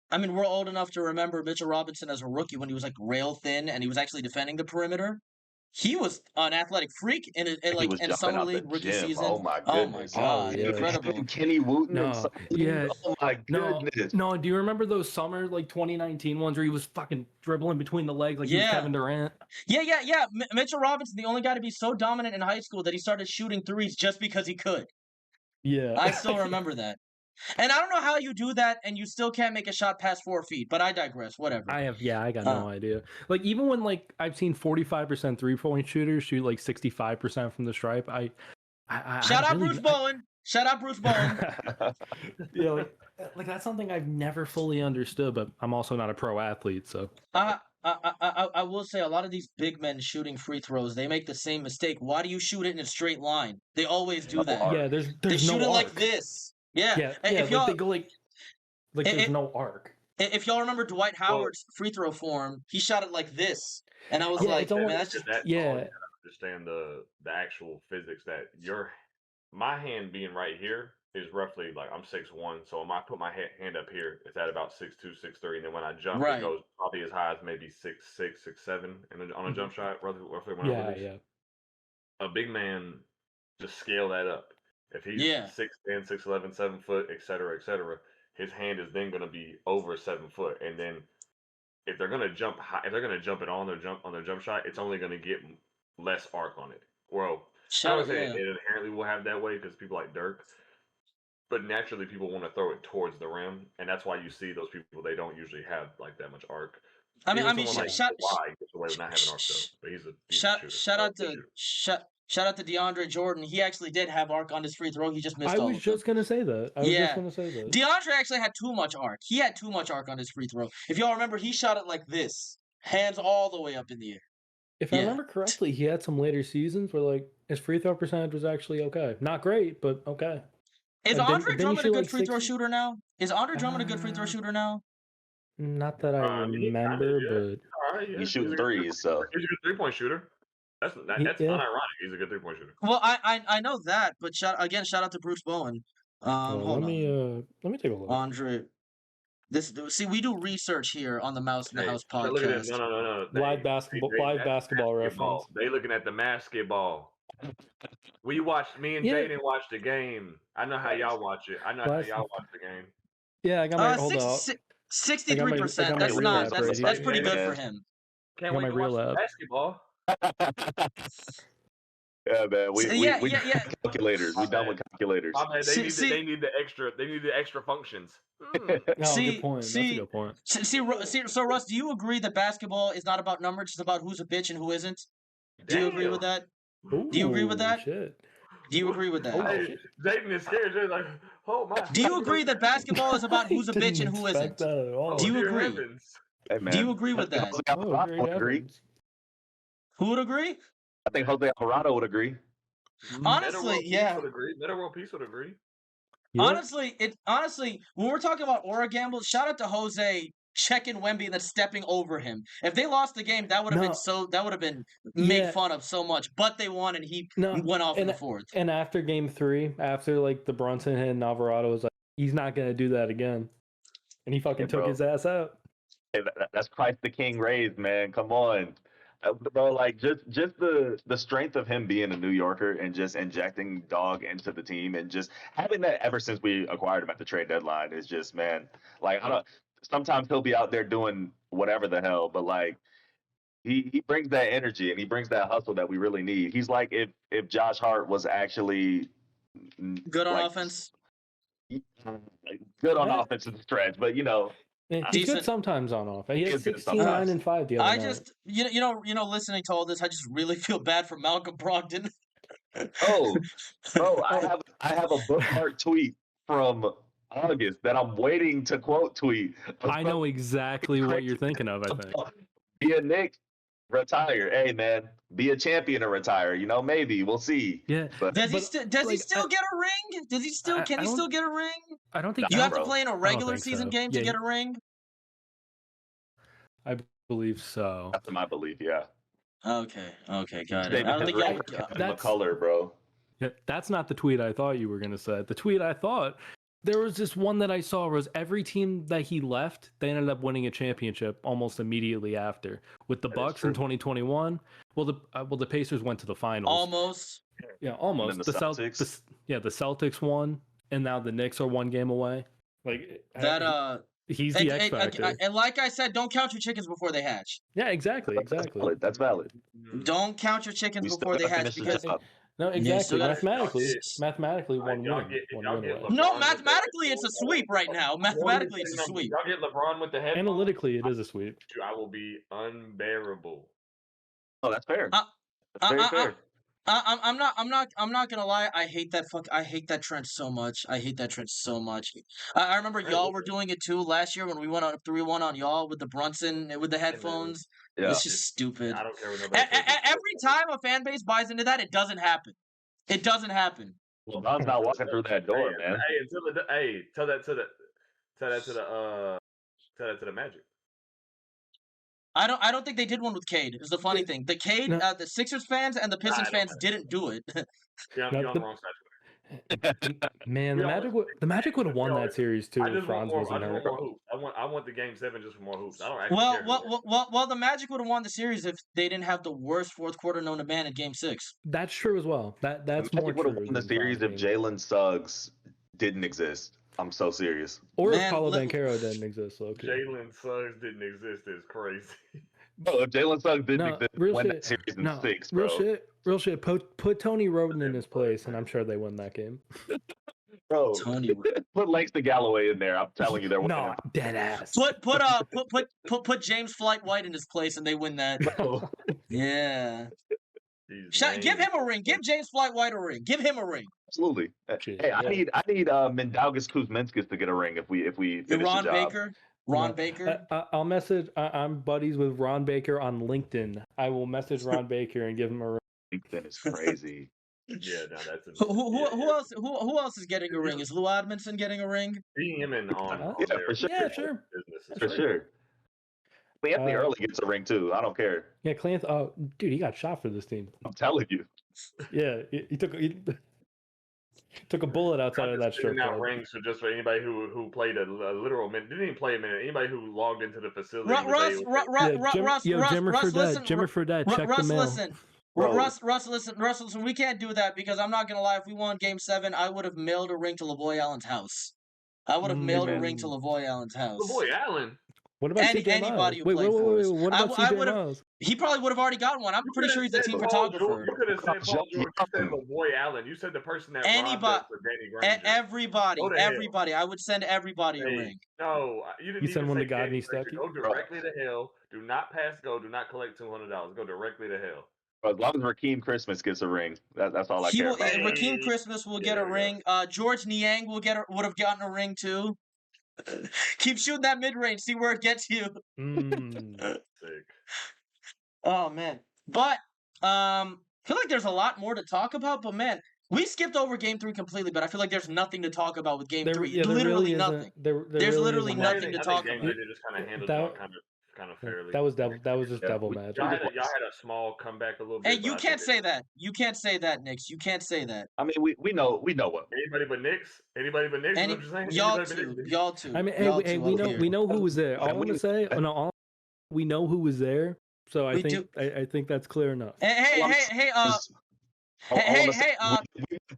I mean, we're old enough to remember Mitchell Robinson as a rookie when he was like rail thin and he was actually defending the perimeter. He was an athletic freak in a summer league rookie season. Oh my goodness! God, incredible! Kenny Wooten. Oh my goodness! No, do you remember those summer like 2019 ones where he was fucking dribbling between the legs like he was Kevin Durant? Yeah. Mitchell Robinson, the only guy to be so dominant in high school that he started shooting threes just because he could. Yeah, I still remember that. And I don't know how you do that and you still can't make a shot past 4 feet, but I digress. Whatever. I got no idea. Like even when like I've seen 45% 3-point shooters shoot like 65% from the stripe. Shout out Bruce Bowen. Yeah, like that's something I've never fully understood, but I'm also not a pro athlete, so. I will say a lot of these big men shooting free throws, they make the same mistake. Why do you shoot it in a straight line? They always do that. Yeah, there's they shoot no it like this. Yeah. If y'all, they go like there's no arc. If y'all remember Dwight Howard's free throw form, he shot it like this, and I was like, man, that's just understand the actual physics that my hand being right here is roughly like I'm 6'1", so when I put my hand up here, it's at about 6'2", 6'3", and then when I jump, it goes probably as high as maybe 6'6", 6'7", and on a jump shot, roughly when I release. A big man just scale that up. If he's 6'10", 6'11", 7 foot, etc., his hand is then going to be over 7 foot, and then if they're going to jump high, if they're going to jump it on their jump shot, it's only going to get less arc on it. Well, I would say it inherently will have that way because people like Dirk. But naturally, people want to throw it towards the rim, and that's why you see those people. They don't usually have like that much arc. I mean, shout out to DeAndre Jordan. He actually did have arc on his free throw. He just missed. I was just gonna say that. DeAndre actually had too much arc. He had too much arc on his free throw. If y'all remember, he shot it like this, hands all the way up in the air. If I remember correctly, he had some later seasons where like his free throw percentage was actually okay. Not great, but okay. Is Andre Drummond a good free throw shooter now? Is Andre Drummond a good free throw shooter now? Not that I remember, but he shoots threes, so he's a good 3-point shooter. That's not ironic. He's a good 3-point shooter. Well, I know that, but shout out to Bruce Bowen. Let me take a look. Andre, we do research here on the Mouse in the House podcast. Look at this. No. Live basketball reference. They looking at the basketball. Me and Jaden watch the game. I know how y'all watch it. I know how y'all watch the game. Yeah, I got my hold up. 63%. That's pretty good for him. Can't wait to watch basketball. Yeah, man. We calculators. We done with calculators. They need the extra functions. Good point. That's a good point. So Russ, do you agree that basketball is not about numbers? It's about who's a bitch and who isn't? Do you agree with that? Ooh, do you agree with that? Shit. Do you agree with that? Jaden is scared. Jaden's like, oh my. Do you agree that basketball is about who's a bitch and who isn't? Do you agree? Hey, man. Do you agree with that? Would agree. Who would agree? I think Jose Alvarado would agree. Honestly, yeah. Meta World Peace would agree. Yep. Honestly, when we're talking about aura gambles, shout out to Jose checking Wemby and then stepping over him. If they lost the game, that would have been made fun of so much. But they won, and he went off in the fourth. And after game 3, after like the Brunson hit, and Alvarado was like, he's not gonna do that again, and he fucking took his ass out. Hey, that's Christ the King raised, man. Come on. Bro, like just the strength of him being a New Yorker and just injecting dog into the team and just having that ever since we acquired him at the trade deadline is just, man, like sometimes he'll be out there doing whatever the hell, but like he brings that energy and he brings that hustle that we really need. He's like if Josh Hart was actually good on offense. Good on offense in the stretch, but he's good sometimes on off. He has 9 and 5 the other night. Just listening to all this, I just really feel bad for Malcolm Brogdon. Bro, I have a bookmark tweet from August that I'm waiting to quote tweet. I know exactly what you're thinking of, I think. Be a Knick, retire. Hey man, be a champion or retire. Maybe we'll see. Yeah. But does he still get a ring? Can he still get a ring? I don't think you have to play in a regular season game to get a ring. I believe so. That's my belief. Yeah. Okay, got it. I don't think that's color, bro. Yeah, that's not the tweet I thought you were gonna say. The tweet I thought there was this one that I saw was every team that he left, they ended up winning a championship almost immediately after. With the Bucks in 2021, the Pacers went to the finals. Almost. Yeah, almost. And then the Celtics. The Celtics won, and now the Knicks are 1 game away. Like that. He's the X factor. And like I said, don't count your chickens before they hatch. Yeah, exactly. That's valid. Don't count your chickens before they hatch because. No, exactly. Mathematically, one win. No, mathematically, it's a sweep right now. Mathematically, it's a sweep. Y'all get LeBron with the head. Analytically, it is a sweep. I will be unbearable. Oh, that's fair. That's very fair. I'm not gonna lie. I hate that trend so much. I remember y'all were doing it too last year when we went on 3-1 on y'all with the Brunson with the headphones. Yeah. It's just stupid. I don't care what nobody every time a fan base buys into that, it doesn't happen. It doesn't happen. Well, Don's not walking through that door, man. Tell that to the Magic. I don't think they did one with Cade. Is the funny thing. The Cade, the Sixers fans and the Pistons fans didn't do it. Yeah, I'm on the wrong side. Man, the Magic would have won that series too if Franz wasn't hurt. I want the game 7 just for more hoops. I don't actually care. Well, the Magic would have won the series if they didn't have the worst fourth quarter known to man in Game 6. That's true as well. That's more true. Would have won the series if Jalen Suggs didn't exist. I'm so serious. Or if Paulo Banchero didn't exist. Okay. Jalen Suggs didn't exist is crazy. Bro, if Jalen Suggs didn't win that series in 6, bro. Real shit. Put Tony Roden in his place, and I'm sure they win that game. Bro, put Langston Galloway in there. I'm telling you, they're winning. No, dead ass. Put James Flight White in his place, and they win that. Bro. Yeah. Give him a ring. Give James Flight White a ring. Give him a ring. Absolutely. Hey, I need Mindaugas Kuzminskis to get a ring if we finish Ron the job. Baker. Ron Baker. I'll message. I'm buddies with Ron Baker on LinkedIn. I will message Ron Baker and give him a ring. LinkedIn is crazy. Yeah, no, that's who else is getting a ring? Is Lou Admonson getting a ring? Seeing him on yeah, for sure. Yeah, sure. For sure. Anthony Early gets a ring too. I don't care. Yeah, Clancy. Oh, dude, he got shot for this team. I'm telling you. Yeah, he took a bullet outside of that strip club. Rings for just for anybody who played a literal minute. Didn't even play a minute. Anybody who logged into the facility. Jimmer Fredette, check the mail. Listen. Russ, listen, we can't do that because I'm not going to lie. If we won Game 7, I would have mailed a ring to Lavoy Allen's house. I would have mailed a ring to Lavoy Allen's house. Lavoy Allen? What about anybody who played for us? What about CJ Miles? He probably would have already gotten one. I'm pretty sure he's a team photographer. You could have said Paul George. You said Lavoy Allen. You said the person that robbed for Danny Granger. Everybody. I would send everybody a ring. No, you didn't. You send one to God and he stuck you. Go directly to hell. Do not pass go. Do not collect $200. Go directly to hell. As long as Rakeem Christmas gets a ring, that's all I care about. Rakeem Christmas will get a ring. George Niang would have gotten a ring too. Keep shooting that mid range. See where it gets you. Sick. Oh man, but I feel like there's a lot more to talk about. But man, we skipped over Game 3 completely. But I feel like there's nothing to talk about with Game 3. Yeah, literally nothing. There's literally nothing to talk about. They just kind of handled it kind of fairly. That was just devil magic. Y'all had a small comeback a little bit. Hey, you can't say that. You can't say that, Knicks. You can't say that. I mean, we know what. Anybody but Knicks. Y'all two. I mean, we know who was there. All I want to say, we know who was there. So I think that's clear enough. Hey,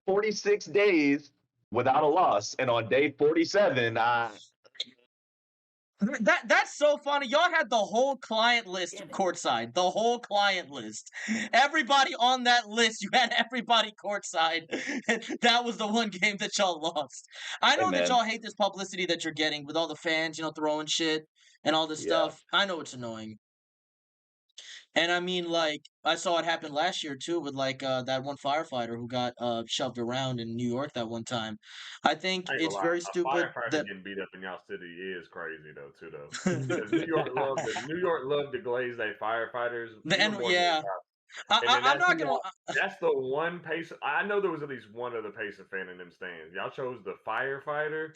46 days without a loss, and on day 47, That's so funny. Y'all had the whole client list courtside. The whole client list. Everybody on that list, you had everybody courtside. That was the one game that y'all lost. I know that y'all hate this publicity that you're getting with all the fans, throwing shit and all this stuff. I know it's annoying. And I mean, like, I saw it happen last year, too, with, like, that one firefighter who got shoved around in New York that one time. I think it's very stupid. Firefighter getting beat up in y'all city is crazy, though, too, though. Because New York loved to glaze their firefighters. I'm not going to... That's the one Pacer... I know there was at least one other Pacer fan in them stands. Y'all chose the firefighter.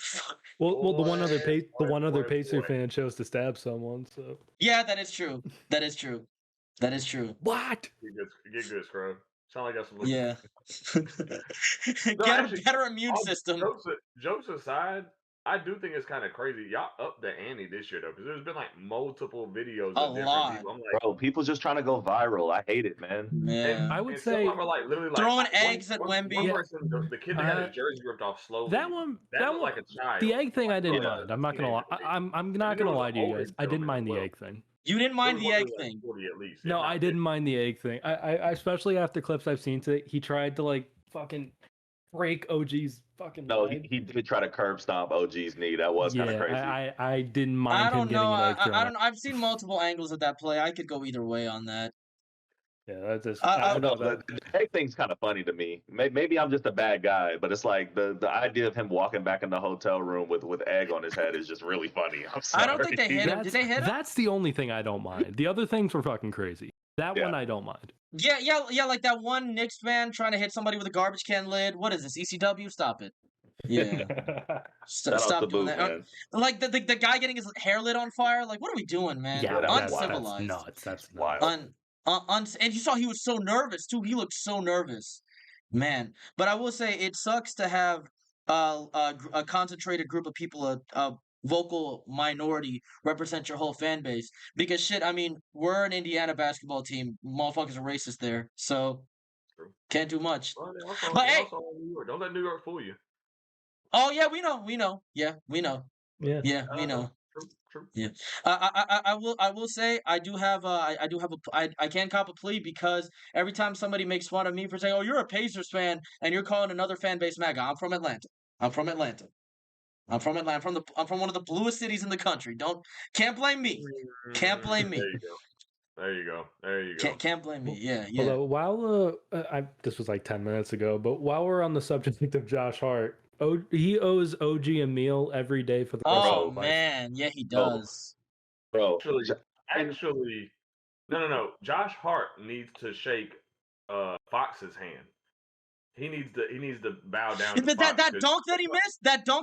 Well, the one other Pacer fan chose to stab someone, so... Yeah, that is true. That is true. What? Get good, Scrub. Sound like I got some. Yeah. Get a better immune system. Jokes aside, I do think it's kind of crazy. Y'all up the ante this year though, because there's been like multiple videos of different people. I'm like, bro, people just trying to go viral. I hate it, man. Yeah. I would say like literally throwing eggs at Wemby. One person, the kid that had his jersey ripped off slowly. That one like a child. The egg thing I didn't mind. I'm not gonna lie. I'm not gonna lie to you guys. I didn't mind the egg thing. You didn't mind the egg thing. 40 at least. No, I didn't mind the egg thing. I especially after clips I've seen today, he tried to like fucking break OG's fucking. No, he did try to curb stomp OG's knee. That was kind of crazy. I didn't mind him getting an egg thrown. I don't know. I've seen multiple angles of that play. I could go either way on that. Yeah, that's just. I don't know. The egg thing's kind of funny to me. Maybe I'm just a bad guy, but it's like the idea of him walking back in the hotel room with egg on his head is just really funny. I'm sorry. I don't think they hit him. Did they hit him? That's the only thing I don't mind. The other things were fucking crazy. That one I don't mind. Yeah. Like that one Knicks fan trying to hit somebody with a garbage can lid. What is this? ECW? Stop it. Yeah. Stop doing that. Man. Like the guy getting his hair lit on fire. Like, what are we doing, man? Yeah, uncivilized. That's nuts. That's wild. And you saw he was so nervous too. He looked so nervous, man. But I will say it sucks to have a concentrated group of people, a vocal minority, represent your whole fan base. Because shit, I mean, we're an Indiana basketball team. Motherfuckers are racist there, so can't do much. Well, but hey, don't let New York fool you. Oh yeah, we know. Yeah, we know. Yeah, we know. True. Yeah, I will say I can cop a plea because every time somebody makes fun of me for saying, "Oh, you're a Pacers fan," and you're calling another fan base MAGA, I'm from Atlanta. I'm from Atlanta. I'm from Atlanta. I'm from one of the bluest cities in the country. Can't blame me. Can't blame me. There you go. There you go. Can't blame me. Yeah. Although while this was like 10 minutes ago, but while we're on the subject of Josh Hart, he owes OG a meal every day for the rest of his life. Man, yeah, he does. Bro, actually, no. Josh Hart needs to shake Fox's hand. He needs to bow down. To Fox, that dunk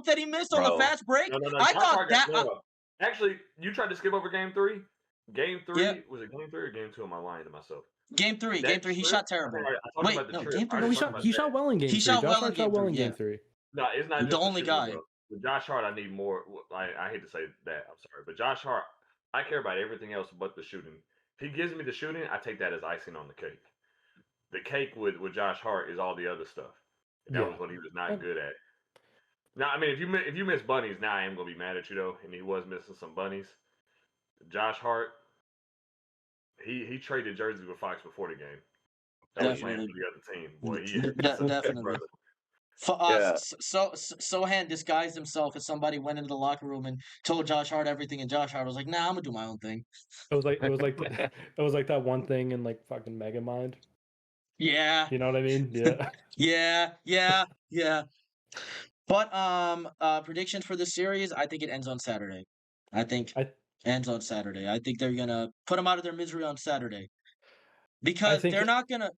that he missed on the fast break. No. I thought that. Actually, you tried to skip over game 3. Game 3 yeah. Was it game 3 or game 2? Am I lying to myself? Game 3. Game 3. He shot terrible. Wait, no. Game 3. No, he shot well in game 3. Shot well in game 3. No, it's not just the only guy. With Josh Hart, I need more. I hate to say that. I'm sorry, but Josh Hart, I care about everything else but the shooting. If he gives me the shooting, I take that as icing on the cake. The cake with Josh Hart is all the other stuff. That was what he was not good at. Now, I mean, if you miss bunnies, now I am gonna be mad at you though, and he was missing some bunnies. Josh Hart, he traded jerseys with Fox before the game. That was playing for the other team. Boy, definitely. Sohan disguised himself as somebody, went into the locker room and told Josh Hart everything, and Josh Hart was like, "Nah, I'm gonna do my own thing." It was like that one thing in like fucking Megamind. Yeah. You know what I mean? Yeah. yeah. But predictions for this series, I think it ends on Saturday. Ends on Saturday. I think they're gonna put them out of their misery on Saturday. Because they're not gonna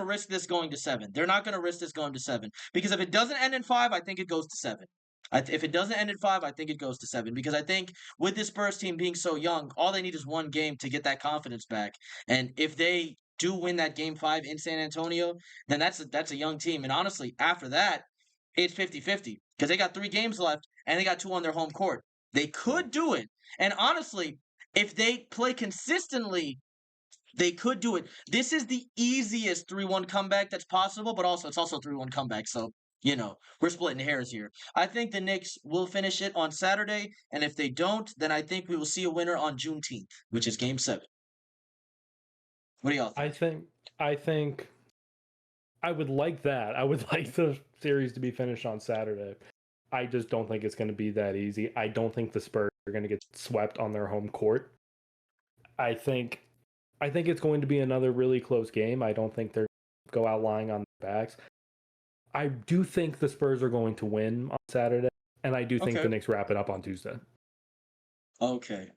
risk this going to 7. They're not gonna risk this going to 7. Because if it doesn't end in 5, I think it goes to 7. If it doesn't end in 5, I think it goes to 7. Because I think with this Spurs team being so young, all they need is one game to get that confidence back. And if they do win that game 5 in San Antonio, then that's a young team. And honestly, after that, it's 50-50. Because they got 3 games left and they got 2 on their home court. They could do it. And honestly, if they play consistently, they could do it. This is the easiest 3-1 comeback that's possible, but it's also 3-1 comeback. So, we're splitting hairs here. I think the Knicks will finish it on Saturday, and if they don't, then I think we will see a winner on Juneteenth, which is Game 7. What do y'all think? I think I would like that. I would like the series to be finished on Saturday. I just don't think it's going to be that easy. I don't think the Spurs are going to get swept on their home court. I think it's going to be another really close game. I don't think they're go out lying on their backs. I do think the Spurs are going to win on Saturday, and I do think the Knicks wrap it up on Tuesday. Okay.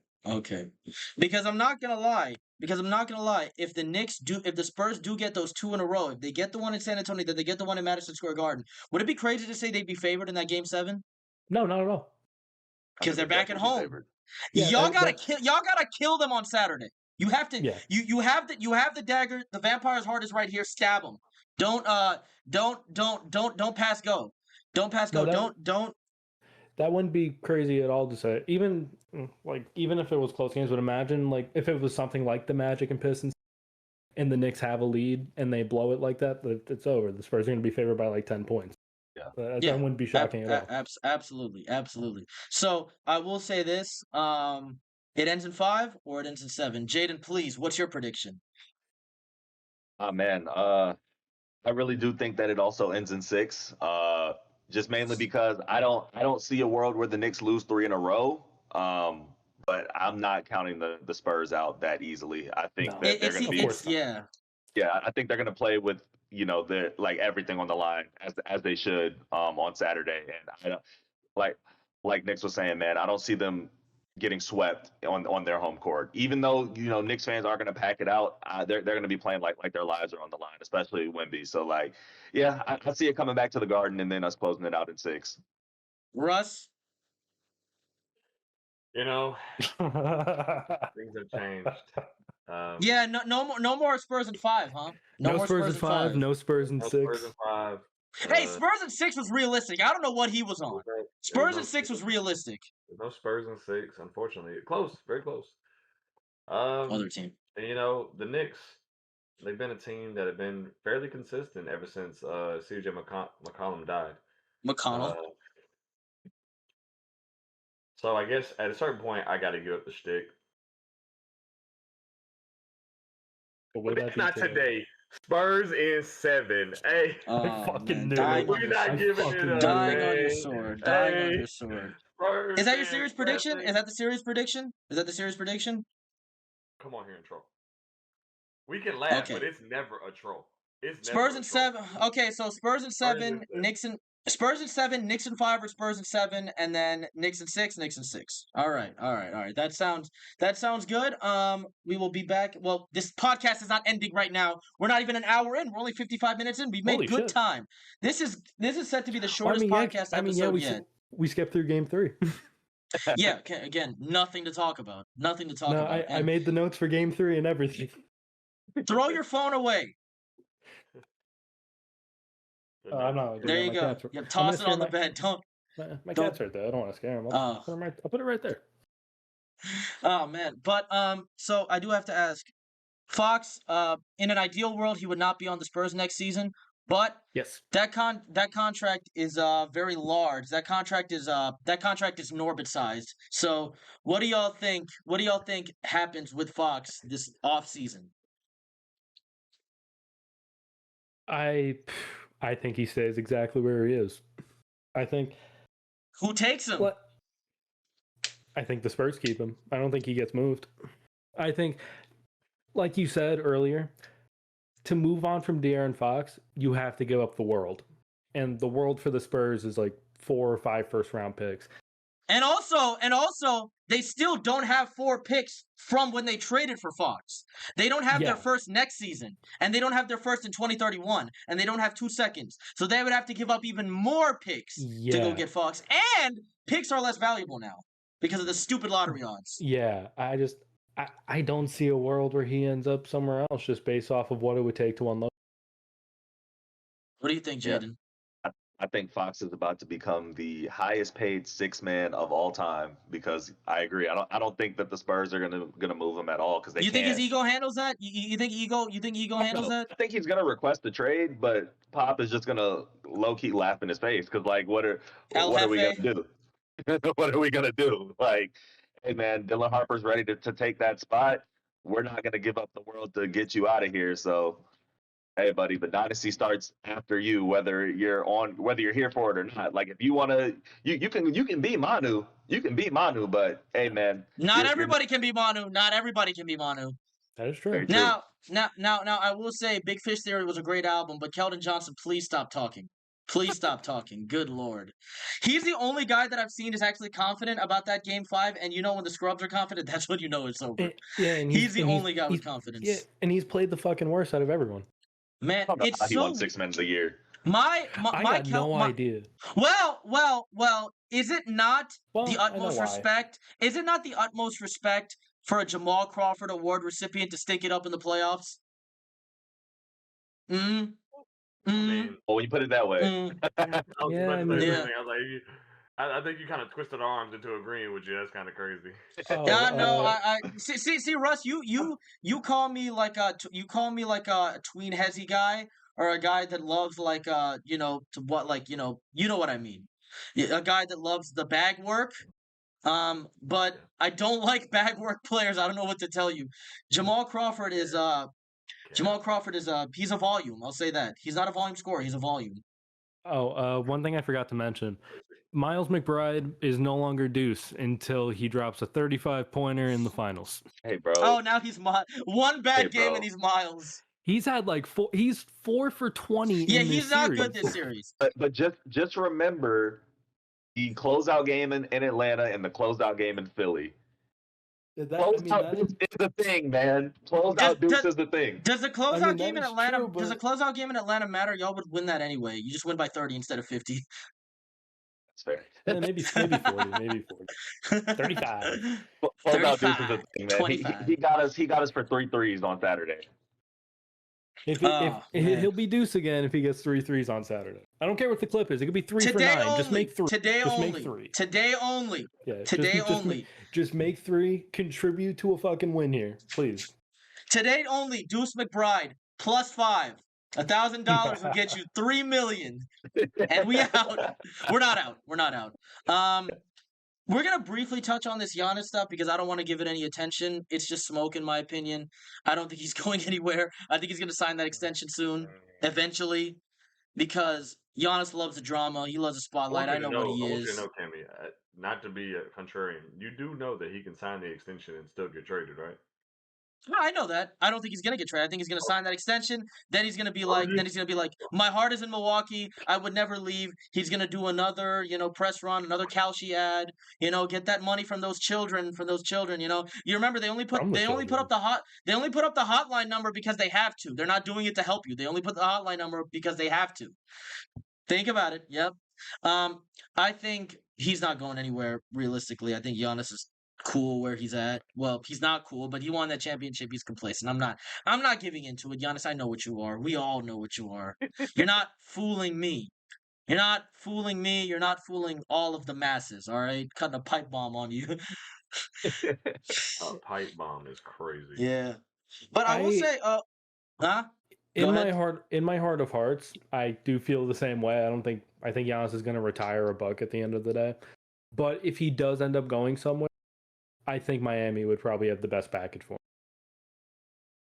Because I'm not gonna lie. If the Spurs do get those 2 in a row, if they get the one in San Antonio, then they get the one in Madison Square Garden, would it be crazy to say they'd be favored in that Game 7? No, not at all. Because they're back at home. Yeah, y'all gotta kill them on Saturday. You have to. Yeah. You have the dagger. The vampire's heart is right here. Stab them. Don't pass go. Don't pass go. Don't. That wouldn't be crazy at all to say. Even if it was close games, but imagine like if it was something like the Magic and Pistons, and the Knicks have a lead and they blow it like that, it's over. The Spurs are going to be favored by like 10 points. That wouldn't be shocking at all. Absolutely. So I will say this: it ends in 5 or it ends in 7. Jaden, please, what's your prediction? Oh man, I really do think that it also ends in 6. Just mainly because I don't see a world where the Knicks lose 3 in a row. But I'm not counting the Spurs out that easily. I think that they're going to be I think they're going to play with their like everything on the line as they should on Saturday. And I don't like Knicks was saying, man, I don't see them getting swept on their home court. Even though Knicks fans are going to pack it out, they're going to be playing like their lives are on the line, especially Wemby. So I see it coming back to the Garden and then us closing it out in 6. Russ, things have changed. no more Spurs in 5, huh? No more Spurs in 5. No Spurs in 6. Spurs in 5. Hey, Spurs in 6 was realistic. I don't know what he was on. Spurs in 6 was realistic. There's no Spurs in 6, unfortunately. Close, very close. Other team. And the Knicks, they've been a team that have been fairly consistent ever since CJ McCollum died. McConnell. So I guess at a certain point, I got to give up the stick. But not today. Spurs in 7. Hey, I fucking knew it. We're not giving it up. Dying on your sword. Dying on your sword. Spurs Is that your series prediction? Is that the series prediction? Come on here and troll. We can laugh, but it's never a troll. Spurs in 7. Okay, so Spurs in 7, Spurs in 7, Knicks in 5 or Spurs in 7, and then Knicks in 6, Knicks in 6. All right. That sounds good. We will be back. Well, this podcast is not ending right now. We're not even an hour in. We're only 55 minutes in. We've made good time. This is set to be the shortest podcast episode yet. We skipped through game 3. Yeah, again, nothing to talk about. I made the notes for game 3 and everything. Throw your phone away. I'm not. There you go. Toss it on the bed. Don't. My cat's right there. I don't want to scare him. I'll put it right there. Oh man, but so I do have to ask, Fox. In an ideal world, he would not be on the Spurs next season. But yes, that contract is very large. That contract is Norbit sized. So what do y'all think? What do y'all think happens with Fox this offseason? I think he stays exactly where he is. I think. Who takes him? I think the Spurs keep him. I don't think he gets moved. I think, like you said earlier, to move on from De'Aaron Fox, you have to give up the world. And the world for the Spurs is like 4 or 5 first-round picks. And also, they still don't have 4 picks from when they traded for Fox. They don't have their first next season, and they don't have their first in 2031, and they don't have 2 seconds. So they would have to give up even more picks to go get Fox. And picks are less valuable now because of the stupid lottery odds. Yeah, I don't see a world where he ends up somewhere else just based off of what it would take to unload. What do you think, Jaden? I think Fox is about to become the highest paid 6-man of all time because I agree. I don't think that the Spurs are gonna move him at all because they. You think his ego handles that? You think ego handles that? I think he's gonna request the trade, but Pop is just gonna low key laugh in his face because like what are we gonna do? What are we gonna do? Like, hey man, Dylan Harper's ready to take that spot. We're not gonna give up the world to get you out of here. So. Hey, buddy, the dynasty starts after you, whether you're here for it or not. Like, if you want to, you can be Manu. You can be Manu, but hey, man. Not everybody can be Manu. Not everybody can be Manu. That is true. Now, I will say Big Fish Theory was a great album, but Keldon Johnson, please stop talking. Please stop talking. Good Lord. He's the only guy that I've seen is actually confident about that Game 5, and you know when the scrubs are confident, that's when you know it's over. And he's the only guy with confidence. Yeah, and he's played the fucking worst out of everyone. Man, it's he won 6 men a year. I got no idea. Well, is it not the utmost respect? Is it not the utmost respect for a Jamal Crawford Award recipient to stink it up in the playoffs? I mean, well, when you put it that way. I think you kind of twisted arms into agreeing with you. That's kind of crazy. I see, Russ. You call me like a tween hezzy guy or a guy that loves what I mean. A guy that loves the bag work. But I don't like bag work players. I don't know what to tell you. Jamal Crawford is he's a volume. I'll say that. He's not a volume scorer. He's a volume. One thing I forgot to mention. Miles McBride is no longer Deuce until he drops a 35-pointer in the finals. Hey, bro. Oh, now he's one bad game and he's Miles. He's had like 4. He's 4 for 20. Yeah, he's not good this series. But just remember the closeout game in Atlanta and the closeout game in Philly. Closeout Deuce is the thing, man. Closeout Deuce is the thing. Does the closeout game in Atlanta? Does the closeout game in Atlanta matter? Y'all would win that anyway. You just win by 30 instead of 50. Fair. Maybe 40, maybe 40. 35. Closeout Deuce is the thing, man. He got us for 3 threes on Saturday. He'll be Deuce again if he gets 3 threes on Saturday. I don't care what the clip is. It could be 3 for 9. Just make 3. Today only. Make 3. Today only. Yeah, today only. Just make 3. Contribute to a fucking win here, please. Today only. Deuce McBride +5. $1,000 will get you $3 million, and we out. We're not out. We're gonna briefly touch on this Giannis stuff because I don't want to give it any attention. It's just smoke, in my opinion. I don't think he's going anywhere. I think he's gonna sign that extension soon, eventually, because Giannis loves the drama. He loves the spotlight. I know what he is. I want you to know, Cammy, not to be a contrarian, you do know that he can sign the extension and still get traded, right? No, I know that. I don't think he's gonna get traded. I think he's gonna sign that extension. Then he's gonna be like, my heart is in Milwaukee. I would never leave. He's gonna do another, press run, another Kalshi ad. Get that money from those children. You remember they only put up the hotline number because they have to. They're not doing it to help you. They only put the hotline number because they have to. Think about it. Yep. I think he's not going anywhere. Realistically, I think Giannis is cool where he's at. Well, he's not cool, but he won that championship. He's complacent. I'm not giving into it. Giannis, I know what you are. We all know what you are. You're not fooling me. You're not fooling me. You're not fooling all of the masses, all right? Cutting a pipe bomb on you. A pipe bomb is crazy. Yeah. But I will say, in my heart of hearts, I do feel the same way. I think Giannis is going to retire a buck at the end of the day. But if he does end up going somewhere, I think Miami would probably have the best package for him.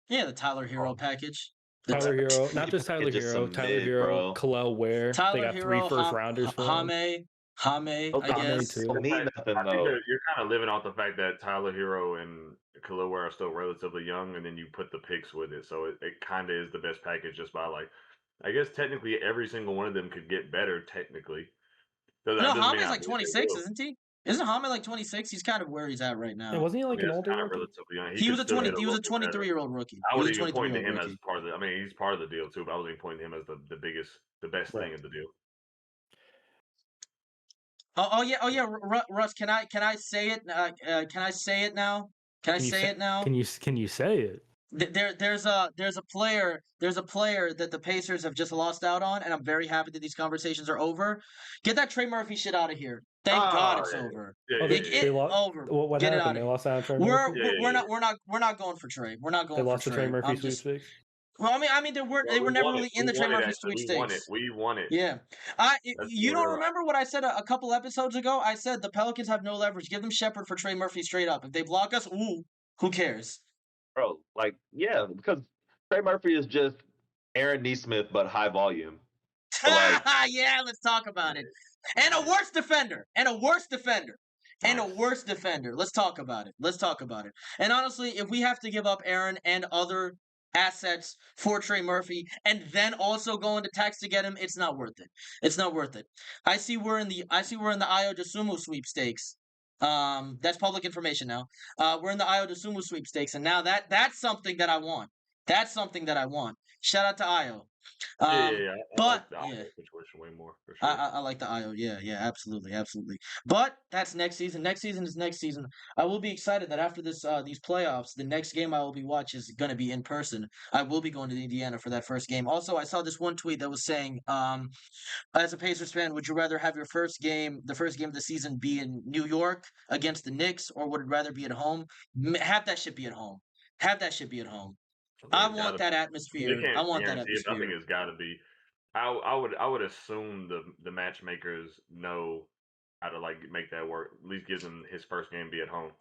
Yeah, the Tyler Hero package. Tyler Hero, not just Tyler Hero, Tyler Hero, Khalil Ware. They got 3 first-rounders for him. Hame, I guess. I think you're kind of living off the fact that Tyler Hero and Khalil Ware are still relatively young, and then you put the picks with it. So it kind of is the best package just by, I guess technically every single one of them could get better, technically. No, Hame's like 26, isn't he? Isn't Hame like 26? He's kind of where he's at right now. Yeah, wasn't he like an older rookie? He was a 23-year-old rookie. I wasn't even pointing to him as part of the. I mean, he's part of the deal too, but I wasn't even pointing to him as the best thing of the deal. Oh yeah, Russ. Can I say it? Can I say it now? Can you say it? There's a player that the Pacers have just lost out on, and I'm very happy that these conversations are over. Get that Trey Murphy shit out of here. Thank God it's over. Over. What Get happened? They lost out on Trey Murphy? We're not going for Trey. We're not going. They lost the Trey Murphy sweepstakes. Well, I mean, they were never really in the Trey Murphy sweepstakes. We won it. Yeah, you don't remember what I said a couple episodes ago? I said the Pelicans have no leverage. Give them Shepherd for Trey Murphy straight up. If they block us, who cares? Bro, because Trey Murphy is just Aaron Nesmith, but high volume. Yeah, let's talk about it. And a worse defender. Let's talk about it. And honestly, if we have to give up Aaron and other assets for Trey Murphy and then also go into tax to get him, it's not worth it. I see we're in the Ayo Dosunmu sweepstakes. That's public information now. We're in the Ayo Dosunmu sweepstakes, and now that's something that I want. Shout out to Ayo. I like the Ayo situation way more. For sure. I like the Ayo. Yeah, absolutely. But that's next season. Next season. I will be excited that after these playoffs, the next game I will be watching is going to be in person. I will be going to Indiana for that first game. Also, I saw this one tweet that was saying, as a Pacers fan, would you rather have the first game of the season be in New York against the Knicks, or would it rather be at home? Have that shit be at home. I want that atmosphere. I think it's got to be. I would assume the matchmakers know how to make that work. At least gives him his first game be at home.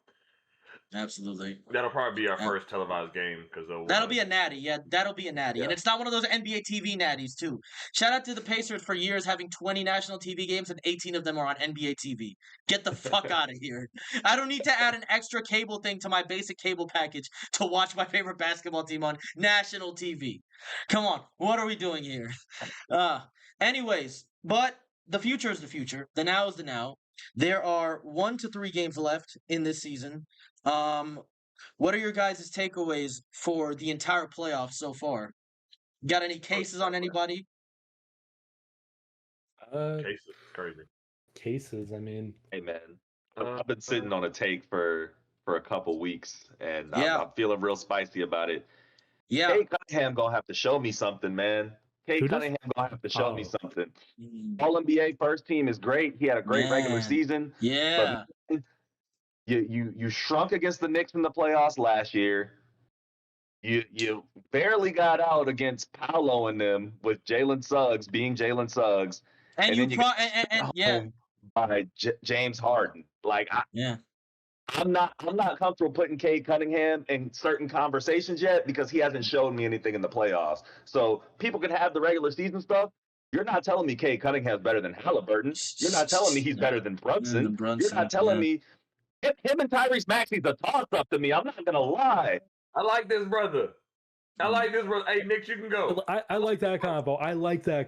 Absolutely. That'll probably be our first televised game because that'll be a natty. Yeah, that'll be a natty, and it's not one of those NBA TV natties too. Shout out to the Pacers for years having 20 national TV games and 18 of them are on NBA TV. Get the fuck out of here. I don't need to add an extra cable thing to my basic cable package to watch my favorite basketball team on national TV. Come on, what are we doing here? Anyways, but the future is the future. The now is the now. There are 1 to 3 games left in this season. What are your guys' takeaways for the entire playoffs so far? Got any cases on anybody? Cases, crazy. Cases, I mean. Hey man, I've been sitting on a take for a couple weeks, and I'm feeling real spicy about it. Yeah, Cade Cunningham gonna have to show me something, man. Cade Cunningham gonna have to show me something. All NBA first team is great. He had a great regular season. Yeah. But you shrunk against the Knicks in the playoffs last year. You barely got out against Paolo and them with Jalen Suggs being Jalen Suggs. And by James Harden. Like, I'm not comfortable putting Cade Cunningham in certain conversations yet because he hasn't shown me anything in the playoffs. So people can have the regular season stuff. You're not telling me Cade Cunningham's better than Halliburton. You're not telling me he's better than Brunson. You're not telling me him and Tyrese Maxey's a toss-up to me. I'm not gonna lie. I like this brother. Hey, Nick, you can go. I like that combo. I like this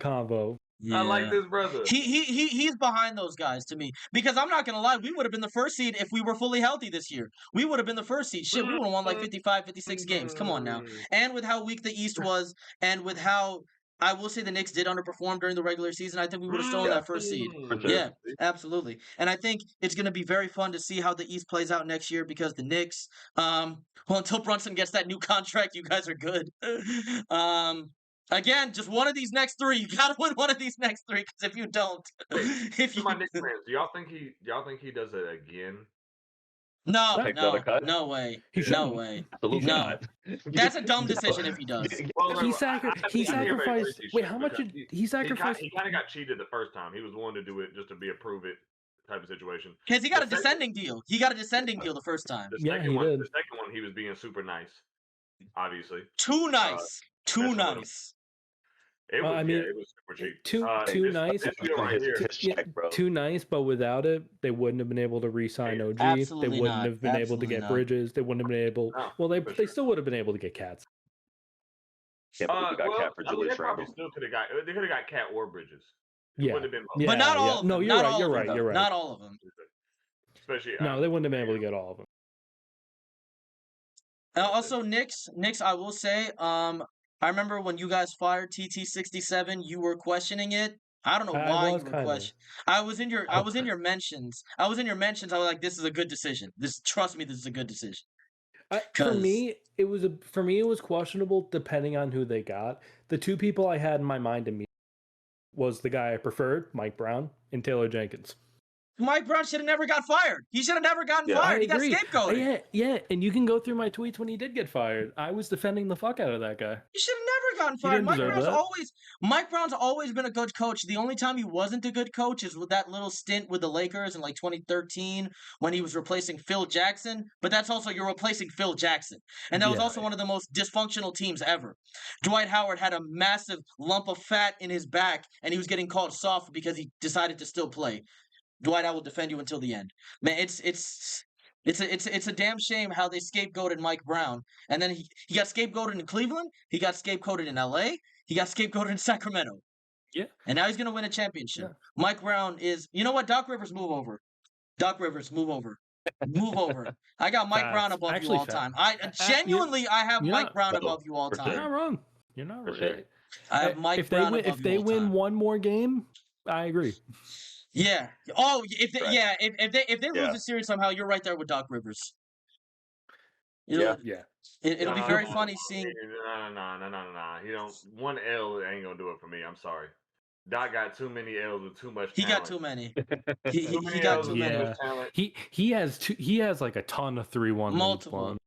brother. He's behind those guys to me because I'm not gonna lie. We would have been the first seed if we were fully healthy this year. We would have been the first seed. Shit, we would have won like 55, 56 games. Come on now. And with how weak the East was, and with how I will say the Knicks did underperform during the regular season, I think we would have stolen that first seed. Sure. Yeah, absolutely. And I think it's going to be very fun to see how the East plays out next year because the Knicks, well, until Brunson gets that new contract, you guys are good. Again, just one of these next three. You gotta win one of these next three because if you don't, my Knicks fans, do y'all think he does it again? No way. No way. Absolutely not. That's a dumb decision if he does. Well, he sacrificed. Wait, how much did he sacrifice? He kind of got cheated the first time. He was willing to do it just to be a prove it type of situation. Because he got a descending deal. He got a descending deal the first time. He did. The second one, he was being super nice. Obviously. Too nice. Too nice. It was super cheap. Too nice. Too nice, but without it, they wouldn't have been able to re-sign OG. Absolutely they wouldn't have been able to get Bridges. They wouldn't have been able. Well, they still would have been able to get Cats. Yeah, but got Cat for Julius Randle. They could have got Cat or Bridges. But not all of them. No, you're right. Not all of them. Especially no, they wouldn't have been able to get all of them. Also, Knicks. I will say, I remember when you guys fired TT67, you were questioning it. I don't know why you were questioning. I was in your mentions. I was like, this is a good decision. Trust me, this is a good decision. For me, it was questionable depending on who they got. The two people I had in my mind immediately was the guy I preferred, Mike Brown, and Taylor Jenkins. Mike Brown should have never got fired. He should have never gotten fired. He got scapegoated. Yeah, and you can go through my tweets when he did get fired. I was defending the fuck out of that guy. He should have never gotten fired. Mike Brown's always been a good coach. The only time he wasn't a good coach is with that little stint with the Lakers in like 2013 when he was replacing Phil Jackson. But that's also you're replacing Phil Jackson. And that was also one of the most dysfunctional teams ever. Dwight Howard had a massive lump of fat in his back and he was getting called soft because he decided to still play. Dwight, I will defend you until the end. Man, it's a damn shame how they scapegoated Mike Brown. And then he got scapegoated in Cleveland. He got scapegoated in LA. He got scapegoated in Sacramento. Yeah. And now he's going to win a championship. Yeah. Mike Brown is, you know what? Doc Rivers, move over. Move over. I got Mike Brown above you all time. I have Mike Brown above you all time. You're not wrong. You're not wrong. I have Mike Brown above you all time. If they win one more game, I agree. Yeah. Oh, if they lose the series somehow, you're right there with Doc Rivers. It'll be very funny seeing. No. You know, one L ain't gonna do it for me. I'm sorry. Doc got too many L's with too much talent. He got too many. He got too many. He has like a ton of 3-1 multiple.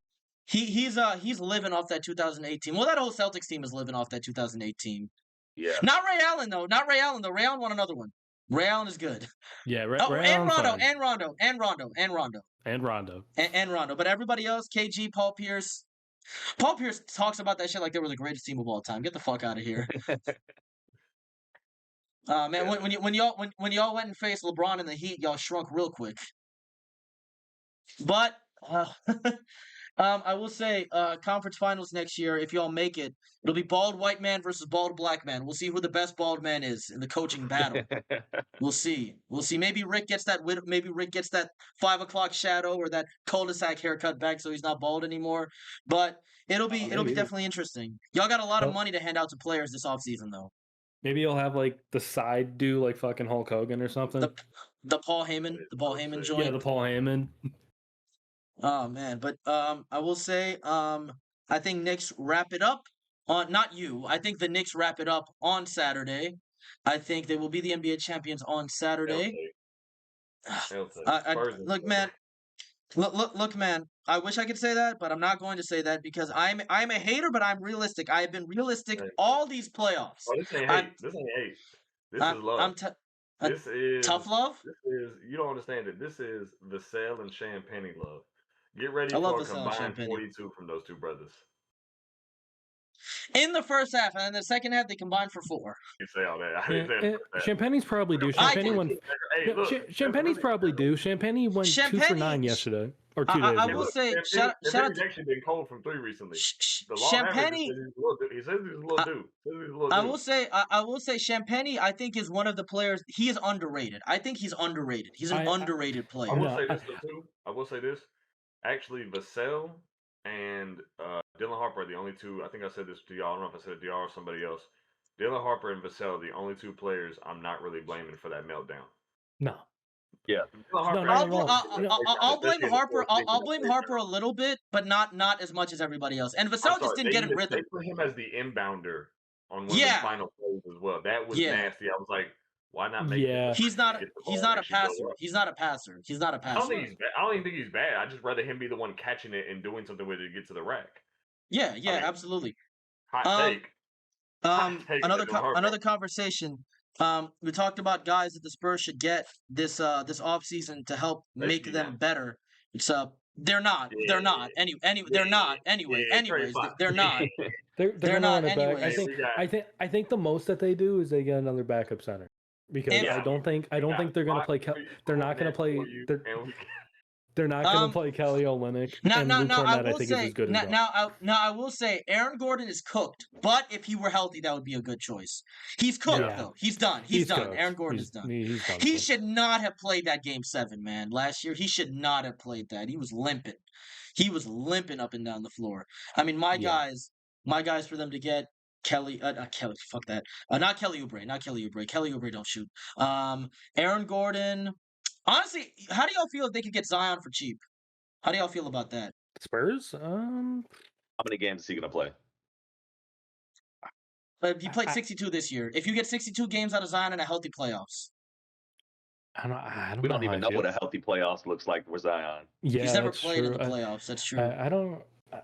He's living off that 2018. Well, that whole Celtics team is living off that 2018. Yeah. Not Ray Allen though. Ray Allen won another one. Ray Allen is good. Yeah, and Rondo. But everybody else, KG, Paul Pierce. Paul Pierce talks about that shit like they were the greatest team of all time. Get the fuck out of here. Man, when y'all went and faced LeBron in the Heat, y'all shrunk real quick. But I will say, conference finals next year, if y'all make it, it'll be bald white man versus bald black man. We'll see who the best bald man is in the coaching battle. We'll see. Maybe Rick gets that 5 o'clock shadow or that cul-de-sac haircut back, so he's not bald anymore. But it'll be definitely interesting. Y'all got a lot of money to hand out to players this offseason, though. Maybe you'll have like the side do like fucking Hulk Hogan or something. The Paul Heyman joint. Yeah, the Paul Heyman. Oh man, but I will say I think Knicks wrap it up on not you. I think the Knicks wrap it up on Saturday. I think they will be the NBA champions on Saturday. Look, man. I wish I could say that, but I'm not going to say that because I'm a hater, but I'm realistic. I have been realistic all these playoffs. Oh, this ain't hate. This is love. This is tough love. You don't understand it. This is Vassell and Champagne love. Get ready I love for a Vassell and combined Champagne. 42 from those two brothers. In the first half, and in the second half, they combined for 4. You say all that. I didn't say it. Champagne's probably due. Champagne went. Hey, look, Champagne's probably due. Champagne went 2 for 9 yesterday or 2 days ago. I will say, shout out. He's actually been cold from 3 recently. Champagne. He says he's a little dude. I will say, Champagne. I think is one of the players. He is underrated. I think he's underrated. He's an underrated player. I will say this too. I will say this. Actually, Vassell and Dylan Harper are the only two. I think I said this to y'all. I don't know if I said it to y'all or somebody else. Dylan Harper and Vassell are the only 2 players I'm not really blaming for that meltdown. No. Yeah. I'll blame Harper. I'll blame Harper a little bit, but not as much as everybody else. And Vassell just didn't get in rhythm. They put him as the inbounder on one of the final plays as well. That was nasty. I was like, why not make him? He's not a passer. He's not a passer. I don't even think he's bad. I'd just rather him be the one catching it and doing something with it to get to the rack. Yeah, absolutely. Hot take. Another conversation. We talked about guys that the Spurs should get this offseason to help make them better. It's they're not. They're not. They're not. Anyways, they're not. They're not. Anyways. I think the most that they do is they get another backup center. Because I don't think they're gonna play. They're not gonna play. They're not going to play Kelly Olynyk. I will say Aaron Gordon is cooked, but if he were healthy, that would be a good choice. He's cooked though. He's done. He's done. Cooked. Aaron Gordon is done. He should not have played that Game 7, man. Last year, he should not have played that. He was limping. Up and down the floor. I mean, my guys for them to get Kelly, fuck that. Not Kelly Oubre. Kelly Oubre don't shoot. Aaron Gordon. Honestly, how do y'all feel if they could get Zion for cheap? How do y'all feel about that? Spurs? How many games is he gonna play? He played 62 this year. If you get 62 games out of Zion in a healthy playoffs. We don't even know what a healthy playoffs looks like for Zion. Yeah, he's never played in the playoffs. That's true.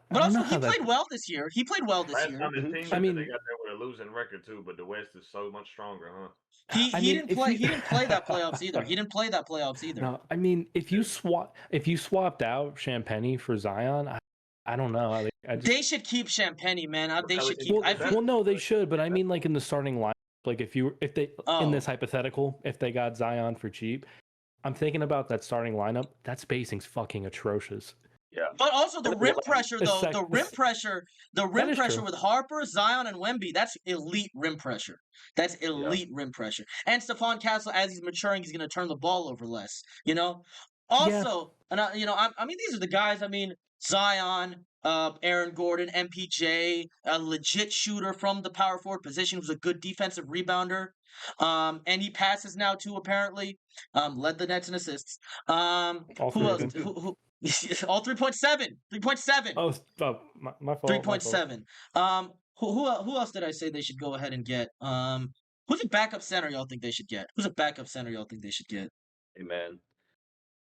But also, he played well this year. Last time his team, I mean, they got there with a losing record too. But the West is so much stronger, huh? He didn't play that playoffs either. No, I mean, if you swapped out Champagne for Zion, I don't know. They should keep Champagne, man. They should keep. No, they should. But I mean, like in the starting line, like in this hypothetical, if they got Zion for cheap, I'm thinking about that starting lineup. That spacing's fucking atrocious. Yeah. But also the rim pressure, though. The rim pressure with Harper, Zion, and Wemby, that's elite rim pressure. Rim pressure. And Stephon Castle, as he's maturing, he's going to turn the ball over less, you know? Also, and I mean, these are the guys, I mean, Zion, Aaron Gordon, MPJ, a legit shooter from the power forward position who's a good defensive rebounder. And he passes now, too, apparently. Led the Nets in assists. Who else? All 3.7. 3.7. Oh, my fault. 3.7. Who else did I say they should go ahead and get? Who's a backup center y'all think they should get? Hey, man.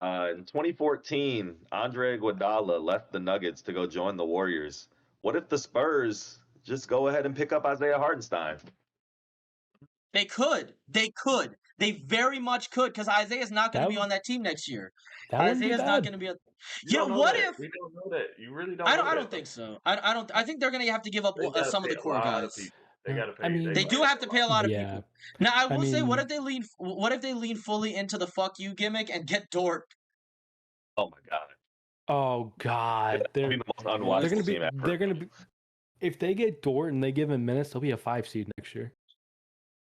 In 2014, Andre Iguodala left the Nuggets to go join the Warriors. What if the Spurs just go ahead and pick up Isaiah Hartenstein? They could. They very much could, because Isaiah's not going to be on that team next year. Isaiah's not going to be on. What if? We don't know that. You really don't. I don't think so. I don't. I think they're going to have to give up some of the core guys. They got to pay. They do have to pay a lot of people. Now, I will say, what if they lean fully into the "fuck you" gimmick and get Dort? Oh my god. Oh god. They're going to be. If they get Dort and they give him minutes, they'll be a 5 seed next year.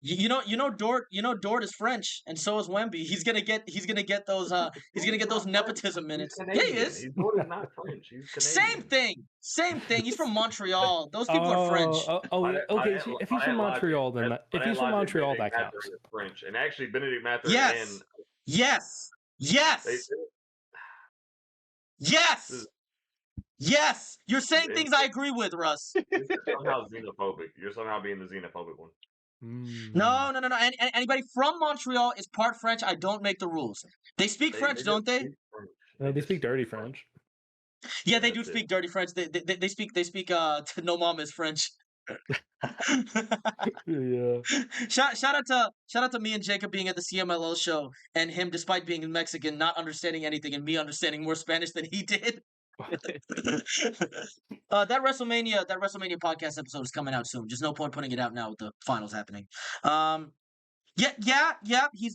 You know Dort is French, and so is Wemby. He's gonna get those nepotism minutes. Yeah, he is. Dort is not French. He's Canadian. Same thing. He's from Montreal. Those people are French. Okay. If he's from Montreal, then that counts. French, and actually Benedict Mather. Yes. You're saying things I agree with, Russ. You're somehow xenophobic. You're somehow being the xenophobic one. No. Anybody from Montreal is part French. I don't make the rules. They speak French, don't they? They speak dirty French. Yeah, they do speak dirty French. They speak. No mom is French. Yeah. Shout out to me and Jacob being at the CMLL show, and him, despite being Mexican, not understanding anything, and me understanding more Spanish than he did. That WrestleMania podcast episode is coming out soon. Just no point putting it out now with the finals happening. Yeah.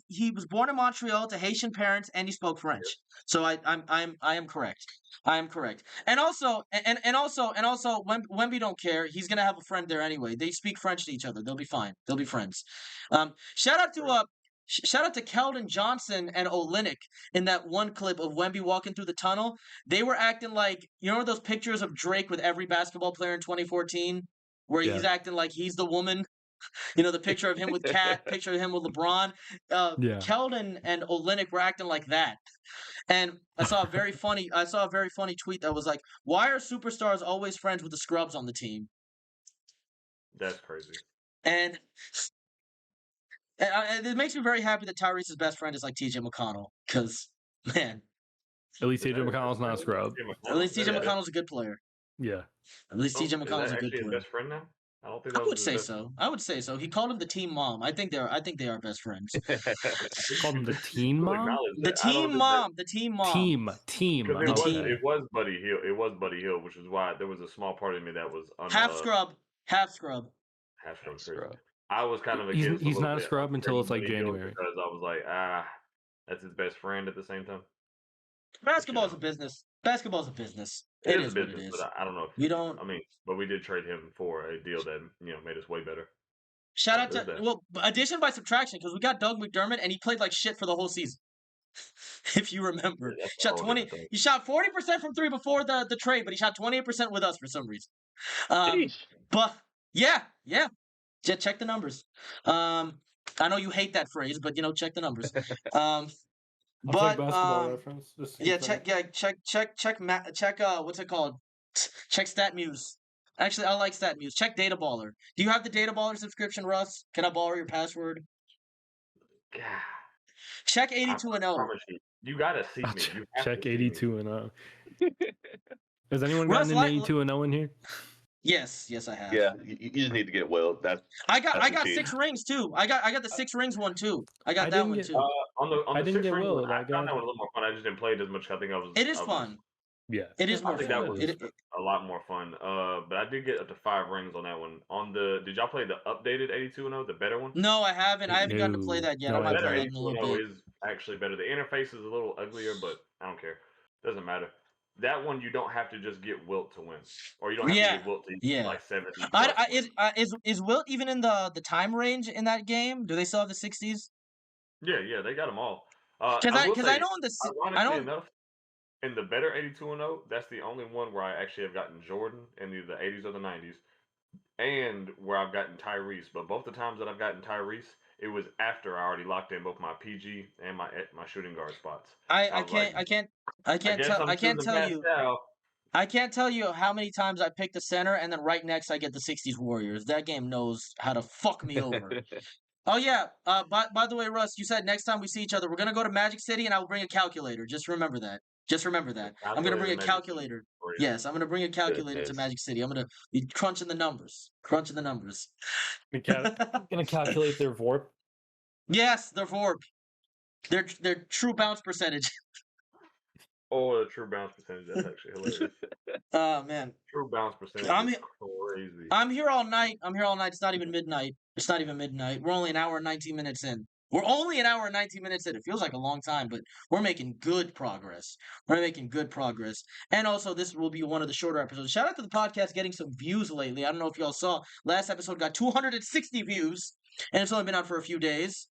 He was born in Montreal to Haitian parents, and he spoke French. So I am correct. I am correct. And also, Wemby don't care. He's gonna have a friend there anyway. They speak French to each other. They'll be fine. They'll be friends. Shout out to Keldon Johnson and Olynyk in that one clip of Wemby walking through the tunnel. They were acting like, you know those pictures of Drake with every basketball player in 2014, where he's acting like he's the woman. You know, the picture of him with Kat, picture of him with LeBron. Keldon and Olynyk were acting like that. And I saw a very funny tweet that was like, "Why are superstars always friends with the scrubs on the team?" That's crazy. And it makes me very happy that Tyrese's best friend is like TJ McConnell, because man, at least TJ McConnell's not a scrub. At least TJ McConnell's a good player. Yeah. At least TJ McConnell's a good player. His best friend now? I don't think I would say so. I would say so. He called him the team mom. I think they are best friends. Called him the team mom? The team mom. The team mom. Team. It was Buddy Hield. It was Buddy Hield, which is why there was a small part of me that was half scrub. I was kind of against. He's not a scrub until it's like January. Because I was like, that's his best friend at the same time. Basketball is a business. It is business, what it is. But I don't know. I mean, but we did trade him for a deal that made us way better. Shout out to addition by subtraction, because we got Doug McDermott and he played like shit for the whole season. If you remember, he shot 40% from three before the trade, but he shot 28% with us for some reason. But yeah, check the numbers. I know you hate that phrase, but check the numbers. But check what's it called? Check StatMuse. Actually, I like StatMuse. Check Data Baller. Do you have the Data Baller subscription, Russ? Can I borrow your password? Check 82 and 0. You gotta see me. Check 82 and 0. Has anyone gotten an 82 and 0 in here? Yes, I have. Yeah, you just need to get Will. I got 6 rings too. I got the 6 rings one too. I got that one too. I didn't get Will. I found that one a little more fun. I just didn't play it as much. I think It is fun. Yeah, it is more fun. I think that was a lot more fun. But I did get up to 5 rings on that one. Did y'all play the updated 82 and 0, the better one? No, I haven't. I haven't gotten to play that yet. I might play that in a little bit. Is actually better. The interface is a little uglier, but I don't care. Doesn't matter. That one you don't have to just get Wilt to win, or you don't have to get Wilt to like 70. Is Wilt even in the time range in that game? Do they still have the 60s? Yeah, they got them all. Because I know ironically enough, in the better 82 and 0, that's the only one where I actually have gotten Jordan in either the 80s or the 90s, and where I've gotten Tyrese. But both the times that I've gotten Tyrese, it was after I already locked in both my PG and my shooting guard spots. I can't tell you how many times I pick the center and then right next I get the 60s Warriors. That game knows how to fuck me over. Oh yeah. By the way, Russ, you said next time we see each other, we're gonna go to Magic City and I will bring a calculator. Just remember that. I'm gonna bring a calculator. Yes, I'm gonna bring a calculator to Magic City. I'm gonna be crunching the numbers. You're gonna calculate their VORP. Yes, their VORP. Their true bounce percentage. Oh, the true bounce percentage. That's actually hilarious. Oh man. True bounce percentage. Crazy. I'm here all night. It's not even midnight. We're only an hour and 19 minutes in. It feels like a long time, but we're making good progress. And also, this will be one of the shorter episodes. Shout out to the podcast getting some views lately. I don't know if y'all saw. Last episode got 260 views, and it's only been out for a few days.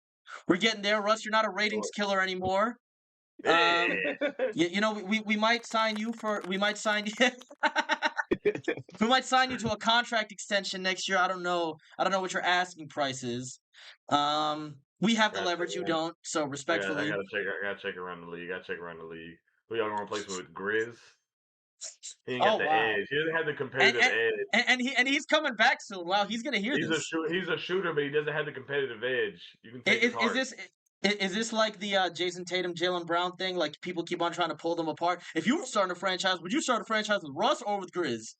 We're getting there. Russ, you're not a ratings killer anymore. We might sign you we might sign you to a contract extension next year. I don't know what your asking price is. We have the leverage, you don't. So respectfully, I gotta check around the league. Who y'all gonna replace with Grizz? He ain't got the edge. He doesn't have the competitive edge. And he's coming back soon. Wow, he's gonna hear this. He's a shooter, but he doesn't have the competitive edge. You can take his heart. Is this like the Jason Tatum, Jaylen Brown thing? Like people keep on trying to pull them apart. If you were starting a franchise, would you start a franchise with Russ or with Grizz?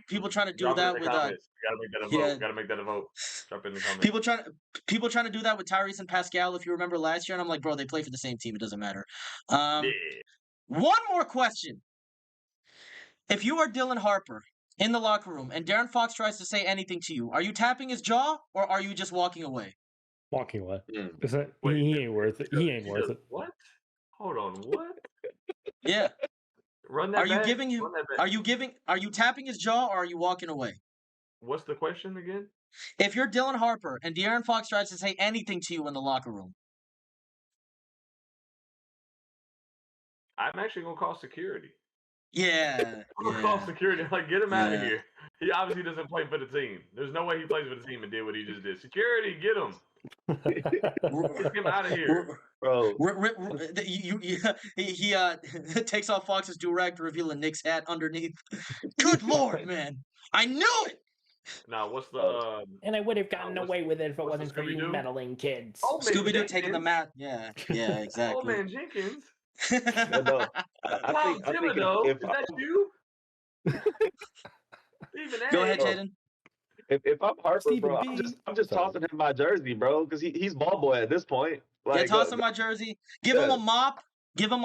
People trying to do Drop it that in the with comments. Gotta make that a vote. Gotta make that a vote. Drop it in the comments. People trying to do that with Tyrese and Pascal. If you remember last year, and I'm like, bro, they play for the same team. It doesn't matter. Yeah. One more question. If you are Dylan Harper in the locker room and Darren Fox tries to say anything to you, are you tapping his jaw or are you just walking away? Walking away. Wait, he ain't worth it. He ain't worth it. What? Hold on. What? Yeah. Run that Are you back. giving him? Are you tapping his jaw or are you walking away? What's the question again? If you're Dylan Harper and De'Aaron Fox tries to say anything to you in the locker room, I'm actually gonna call security. Yeah. I'm gonna call security. Like, get him out of here. He obviously doesn't play for the team. There's no way he plays for the team and did what he just did. Security, get him. Get him out of here, bro. He takes off Fox's durag to reveal a Knicks hat underneath. Good Lord, man! I knew it. Now, what's the? And I would have gotten away with it if it wasn't for you meddling kids. Oh, Scooby-Doo taking the mat. Yeah, exactly. Oh man, Jenkins. No, I think is that you? Go ahead, Jaden. If I'm Harper, Stephen bro, B. I'm just tossing him my jersey, bro, because he's ball boy at this point. Like, toss him my jersey. Give him a mop. Give him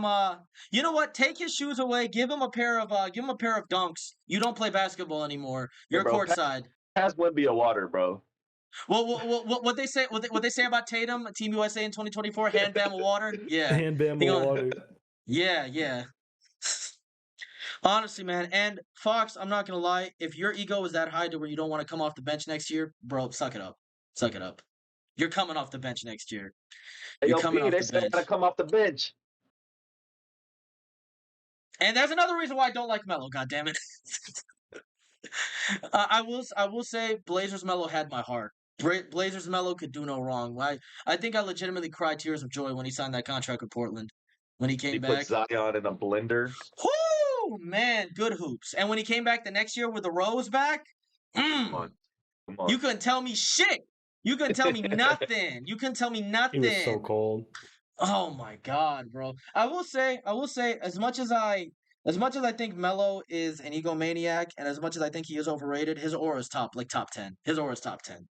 a. You know what? Take his shoes away. Give him a pair of dunks. You don't play basketball anymore. You're courtside. Pass Wemby a water, bro. Well, what they say? What they say about Tatum, Team USA in 2024? Hand Bam a water. Yeah. Hand Bam a water. Yeah. Honestly, man, and Fox, I'm not gonna lie. If your ego is that high to where you don't want to come off the bench next year, bro, suck it up. You're coming off the bench next year. You're coming off the bench. They gotta come off the bench. And there's another reason why I don't like Melo. God damn it. I will say Blazers Melo had my heart. Blazers Melo could do no wrong. I think I legitimately cried tears of joy when he signed that contract with Portland. When he came back. He put Zion in a blender. Whoo, man, good hoops. And when he came back the next year with the Rose back, Come on. You couldn't tell me shit. You couldn't tell me nothing. He was so cold. Oh my god, bro. I will say, as much as I think Melo is an egomaniac, and as much as I think he is overrated, his aura is top 10. His aura is top 10.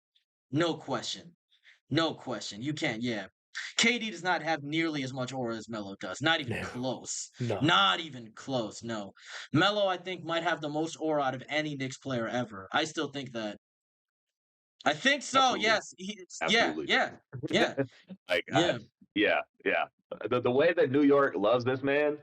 No question. You can't, KD does not have nearly as much aura as Melo does. Not even close. No. Not even close, no. Melo, I think, might have the most aura out of any Knicks player ever. I still think that. I think so, Absolutely. yes. Yeah. The way that New York loves this man,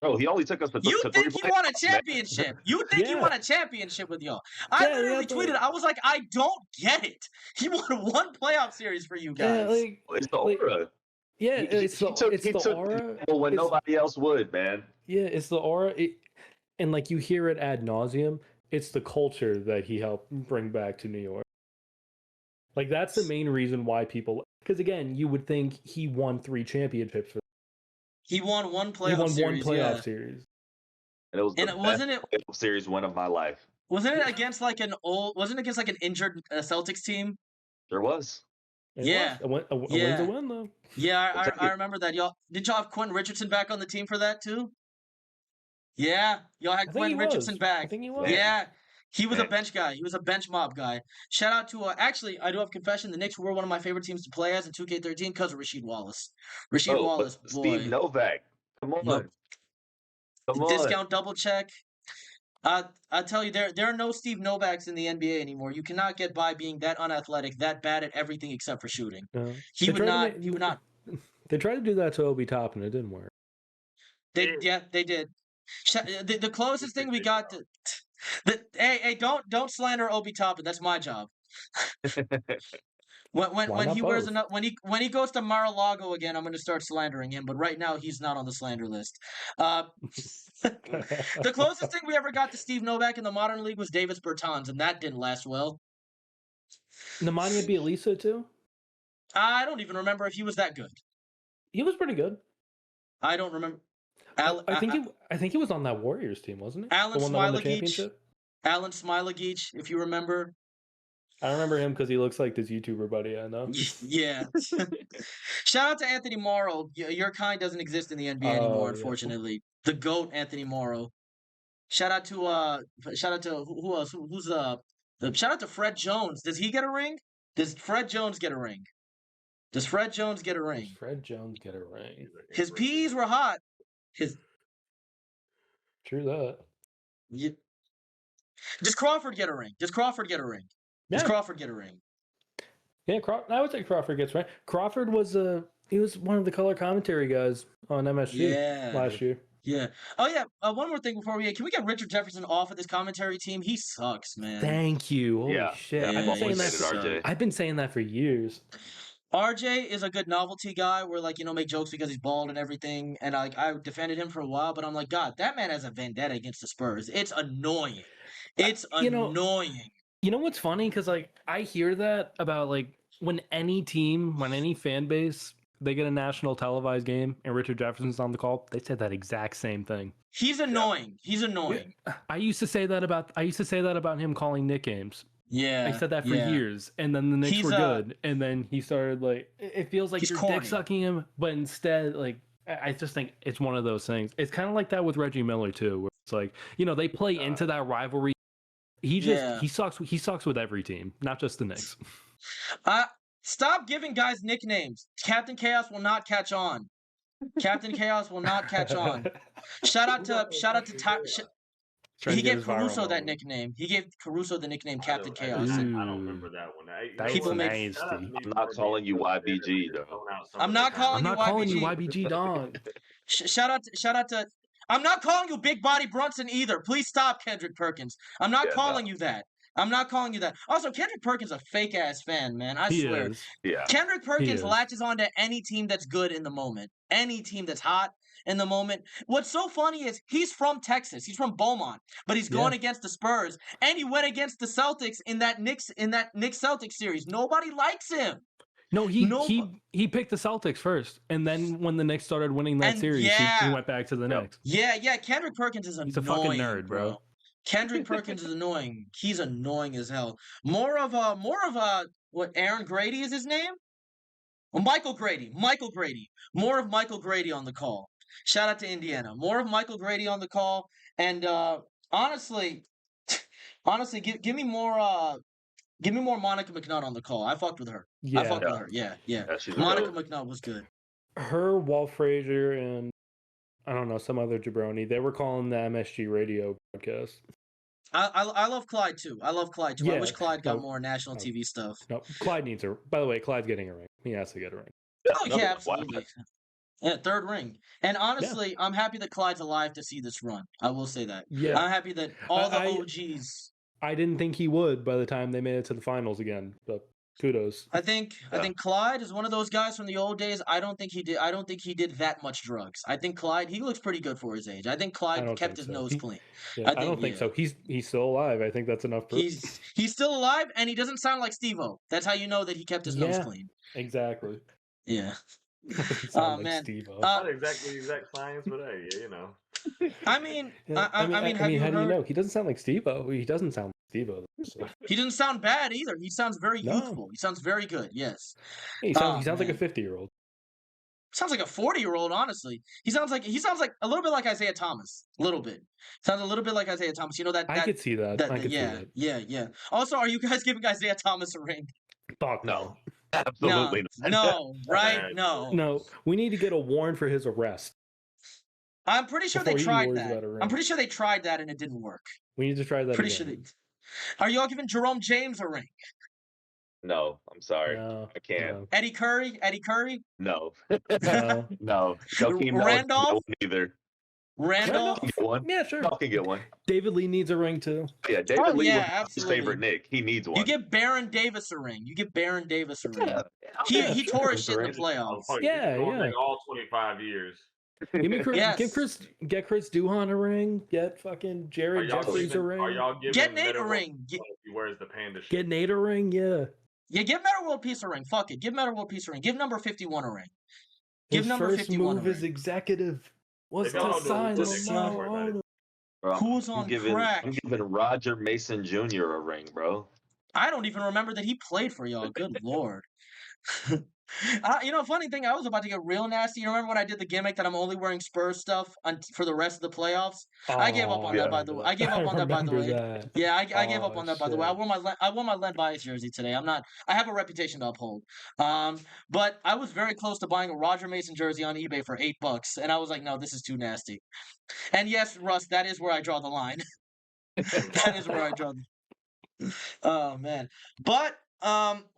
bro, he only took us to You think he won a championship? Man. You think he won a championship with y'all? I literally tweeted. I was like, I don't get it. He won one playoff series for you guys. It's the aura. It's the aura. When nobody else would, man. Yeah, it's the aura. And you hear it ad nauseum. It's the culture that he helped bring back to New York. That's the main reason why people. Because again, you would think he won 3 championships. He won one playoff series. Series. And it was the best playoff series win of my life. Wasn't it against an injured Celtics team? There was. A win's a win, though. Yeah, I remember that. Did y'all have Quentin Richardson back on the team for that too? Yeah, y'all had Quentin Richardson back. I think he was. Yeah. He was a bench guy. He was a bench mob guy. Shout out to actually, I do have confession. The Knicks were one of my favorite teams to play as in 2K13 because of Rasheed Wallace. Wallace, boy. Steve Novak. Come on. Discount double check. I tell you, there are no Steve Novaks in the NBA anymore. You cannot get by being that unathletic, that bad at everything except for shooting. No. He would not. They tried to do that to Obi Toppin. It didn't work. They did. The closest thing we got to. Hey! Don't slander Obi Toppin. That's my job. When he goes to Mar-a-Lago again, I'm going to start slandering him. But right now, he's not on the slander list. The closest thing we ever got to Steve Novak in the modern league was Davis Bertans, and that didn't last well. Nemanja Bjelica too. I don't even remember if he was that good. He was pretty good. I don't remember. I think he was on that Warriors team, wasn't he? Alan Smilagic, if you remember. I remember him because he looks like this YouTuber buddy I know. Yeah. Shout out to Anthony Morrow. Your kind doesn't exist in the NBA anymore, unfortunately. The GOAT, Anthony Morrow. Shout out to who else? Shout out to Fred Jones. Does he get a ring? Does Fred Jones get a ring? Does Fred Jones get a ring? Does Fred Jones get a ring? His P's were hot. True that. Yeah. Does Crawford get a ring? Does Crawford get a ring? Does Crawford get a ring? Yeah, I would say Crawford gets right. Crawford was he was one of the color commentary guys on MSG last year. Yeah. Oh yeah. One more thing before can we get Richard Jefferson off of this commentary team? He sucks, man. Thank you. Holy shit! Yeah, I've been saying that for years. RJ is a good novelty guy where make jokes because he's bald and everything, and I defended him for a while, but I'm like, God, that man has a vendetta against the Spurs. It's annoying. It's annoying. You know what's funny? Because I hear that about when any fan base, they get a national televised game and Richard Jefferson's on the call, they said that exact same thing. He's annoying. Yeah. He's annoying. I used to say that about him calling Knick games. Yeah. I said that for years, and then the Knicks were good, and then he started it feels like you're dick sucking him, but instead I just think it's one of those things. It's kind of like that with Reggie Miller too, where it's they play into that rivalry. He sucks with every team, not just the Knicks. Stop giving guys nicknames. Captain Chaos will not catch on. Captain Chaos will not catch on. Shout out to he gave Caruso that nickname. He gave Caruso the nickname Captain Chaos. I don't remember that one. People nasty. I'm not calling you YBG though. I'm not calling you YBG dog. Shout out to I'm not calling you Big Body Brunson either. Please stop, Kendrick Perkins. I'm not calling you that. I'm not calling you that. Also, Kendrick Perkins is a fake ass fan, man. I swear. Yeah. Kendrick Perkins latches onto any team that's good in the moment. Any team that's hot in the moment. What's so funny is he's from Texas. He's from Beaumont, but he's going against the Spurs, and he went against the Celtics in that Knicks Celtics series. Nobody likes him. No, he picked the Celtics first, and then when the Knicks started winning that series, he went back to the Knicks. Yeah. Kendrick Perkins is he's a fucking nerd, bro. Kendrick Perkins is annoying. He's annoying as hell. More of a what? Aaron Grady is his name? Well, Michael Grady. More of Michael Grady on the call. Shout out to Indiana. More of Michael Grady on the call. And honestly, give me more. Give me more Monica McNutt on the call. I fucked with her. I fucked with her. Yeah. Monica McNutt was good. Her, Walt Frazier, and I don't know, some other jabroni, they were calling the MSG radio broadcast. I love Clyde too. I wish Clyde got more national TV stuff. No, Clyde needs her. By the way, Clyde's getting a ring. He has to get a ring. Oh yeah, absolutely. Yeah, third ring. And honestly, I'm happy that Clyde's alive to see this run. I will say that. Yeah. I'm happy that all the OGs. I didn't think he would by the time they made it to the finals again, but kudos. I think Clyde is one of those guys from the old days. I don't think he did that much drugs. I think Clyde, he looks pretty good for his age. I think Clyde kept his nose clean. I don't think so. He's still alive. I think that's enough proof. He's still alive, and he doesn't sound like Steve-O. That's how you know that he kept his nose clean. Exactly. Yeah. Oh man. Not exactly exact science, but hey, you know. I mean, how do you know? He doesn't sound like Steve-O. He doesn't sound like Steve-O. So. He doesn't sound bad either. He sounds very youthful. He sounds very good. Yes. He sounds like a 50-year-old. Sounds like a 40-year-old. Honestly, he sounds like a little bit like Isaiah Thomas. A little bit. Sounds a little bit like Isaiah Thomas. You know that. I could see that. Yeah. Also, are you guys giving Isaiah Thomas a ring? Fuck no. Absolutely not. No, right? No. We need to get a warrant for his arrest. I'm pretty sure they tried that. I'm pretty sure they tried that and it didn't work. We need to try that. Pretty sure they. Are y'all giving Jerome James a ring? No, I'm sorry. No, I can't. No. Eddie Curry? No. No. Randolph? Neither. Randolph? Yeah, sure. Y'all can get one. David Lee needs a ring too. Yeah, David Lee was his favorite Knick. He needs one. You give Baron Davis a ring. Yeah. He tore his shit in the playoffs. Yeah. All 25 years. Get Chris Duhon a ring. Get fucking Jared Jeffries a ring. Are y'all giving Get Nate a ring. He wears the panda shit. Get Nate a ring. Yeah. Yeah, give Metta World Peace a ring. Fuck it. Give Metta World Peace a ring. Give number 51 a ring. His number 51 move is executive. What's the sign? Who's on crack? I'm giving Roger Mason Jr. a ring, bro. I don't even remember that he played for y'all. Good lord. Funny thing, I was about to get real nasty. You remember when I did the gimmick that I'm only wearing Spurs stuff for the rest of the playoffs? I gave up on that, by the way. I gave up on that, by the way. Yeah, I gave up on that, by the way. I wore my Len Bias jersey today. I have a reputation to uphold. But I was very close to buying a Roger Mason jersey on eBay for $8, and I was like, no, this is too nasty. And yes, Russ, that is where I draw the line. That is where I draw the. Oh man, but.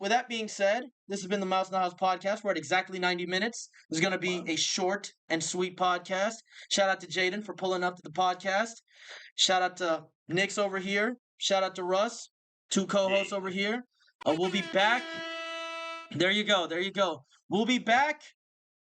With that being said, this has been the Mouse in the House podcast. We're at exactly 90 minutes. This is going to be a short and sweet podcast. Shout out to Jaden for pulling up to the podcast. Shout out to Nix over here. Shout out to Russ, 2 co-hosts over here. We'll be back. There you go. We'll be back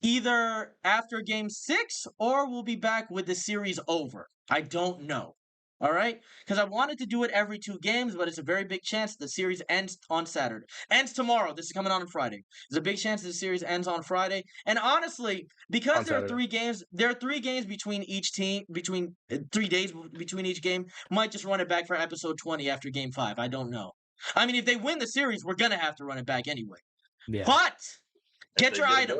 either after game 6 or we'll be back with the series over. I don't know. All right? Because I wanted to do it every 2 games, but it's a very big chance the series ends on Saturday. Ends tomorrow. This is coming on Friday. There's a big chance the series ends on Friday. And honestly, because there are 3 games, between each team, between 3 days between each game, might just run it back for episode 20 after game 5. I don't know. I mean, if they win the series, we're going to have to run it back anyway. Yeah. But get your item.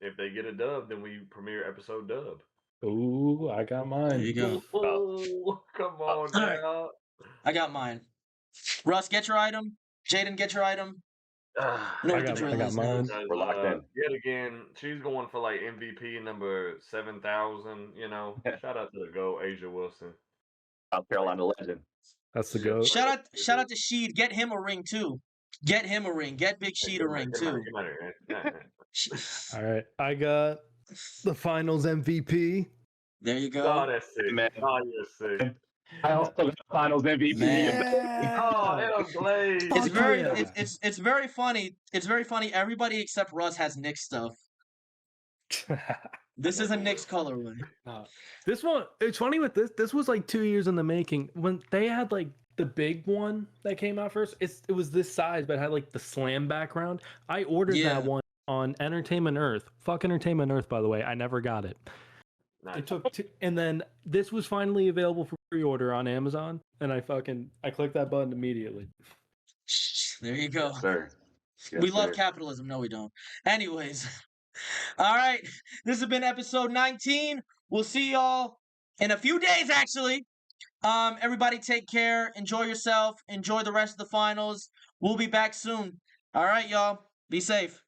If they get a dub, then we premiere episode dub. Ooh, I got mine. There you go. Oh, come on now. Right. I got mine. Russ, get your item. Jaden, get your item. I got mine. We're locked in. Yet again, she's going for like MVP number 7,000. Shout out to the GOAT, Asia Wilson. South Carolina legend. That's the GOAT. Shout out to Sheed. Get him a ring too. Get him a ring. Get Big Sheed a ring too. All right, I got the Finals MVP. There you go. Oh, that's sick. Man. Oh, you're sick. I also got Finals MVP. Oh, I'm glad. It's very funny. It's very funny. Everybody except Russ has Knicks stuff. This is a Knicks colorway. This one, it's funny with this. This was like 2 years in the making. When they had like the big one that came out first, it was this size, but it had like the slam background. I ordered that one on Entertainment Earth. Fuck Entertainment Earth, by the way. I never got it. Nice. It took and then this was finally available for pre-order on Amazon, and I clicked that button immediately. There you go. Yes, sir. Yes, we love capitalism. No, we don't. Anyways, all right. This has been episode 19. We'll see y'all in a few days, actually. Everybody take care. Enjoy yourself. Enjoy the rest of the finals. We'll be back soon. All right, y'all. Be safe.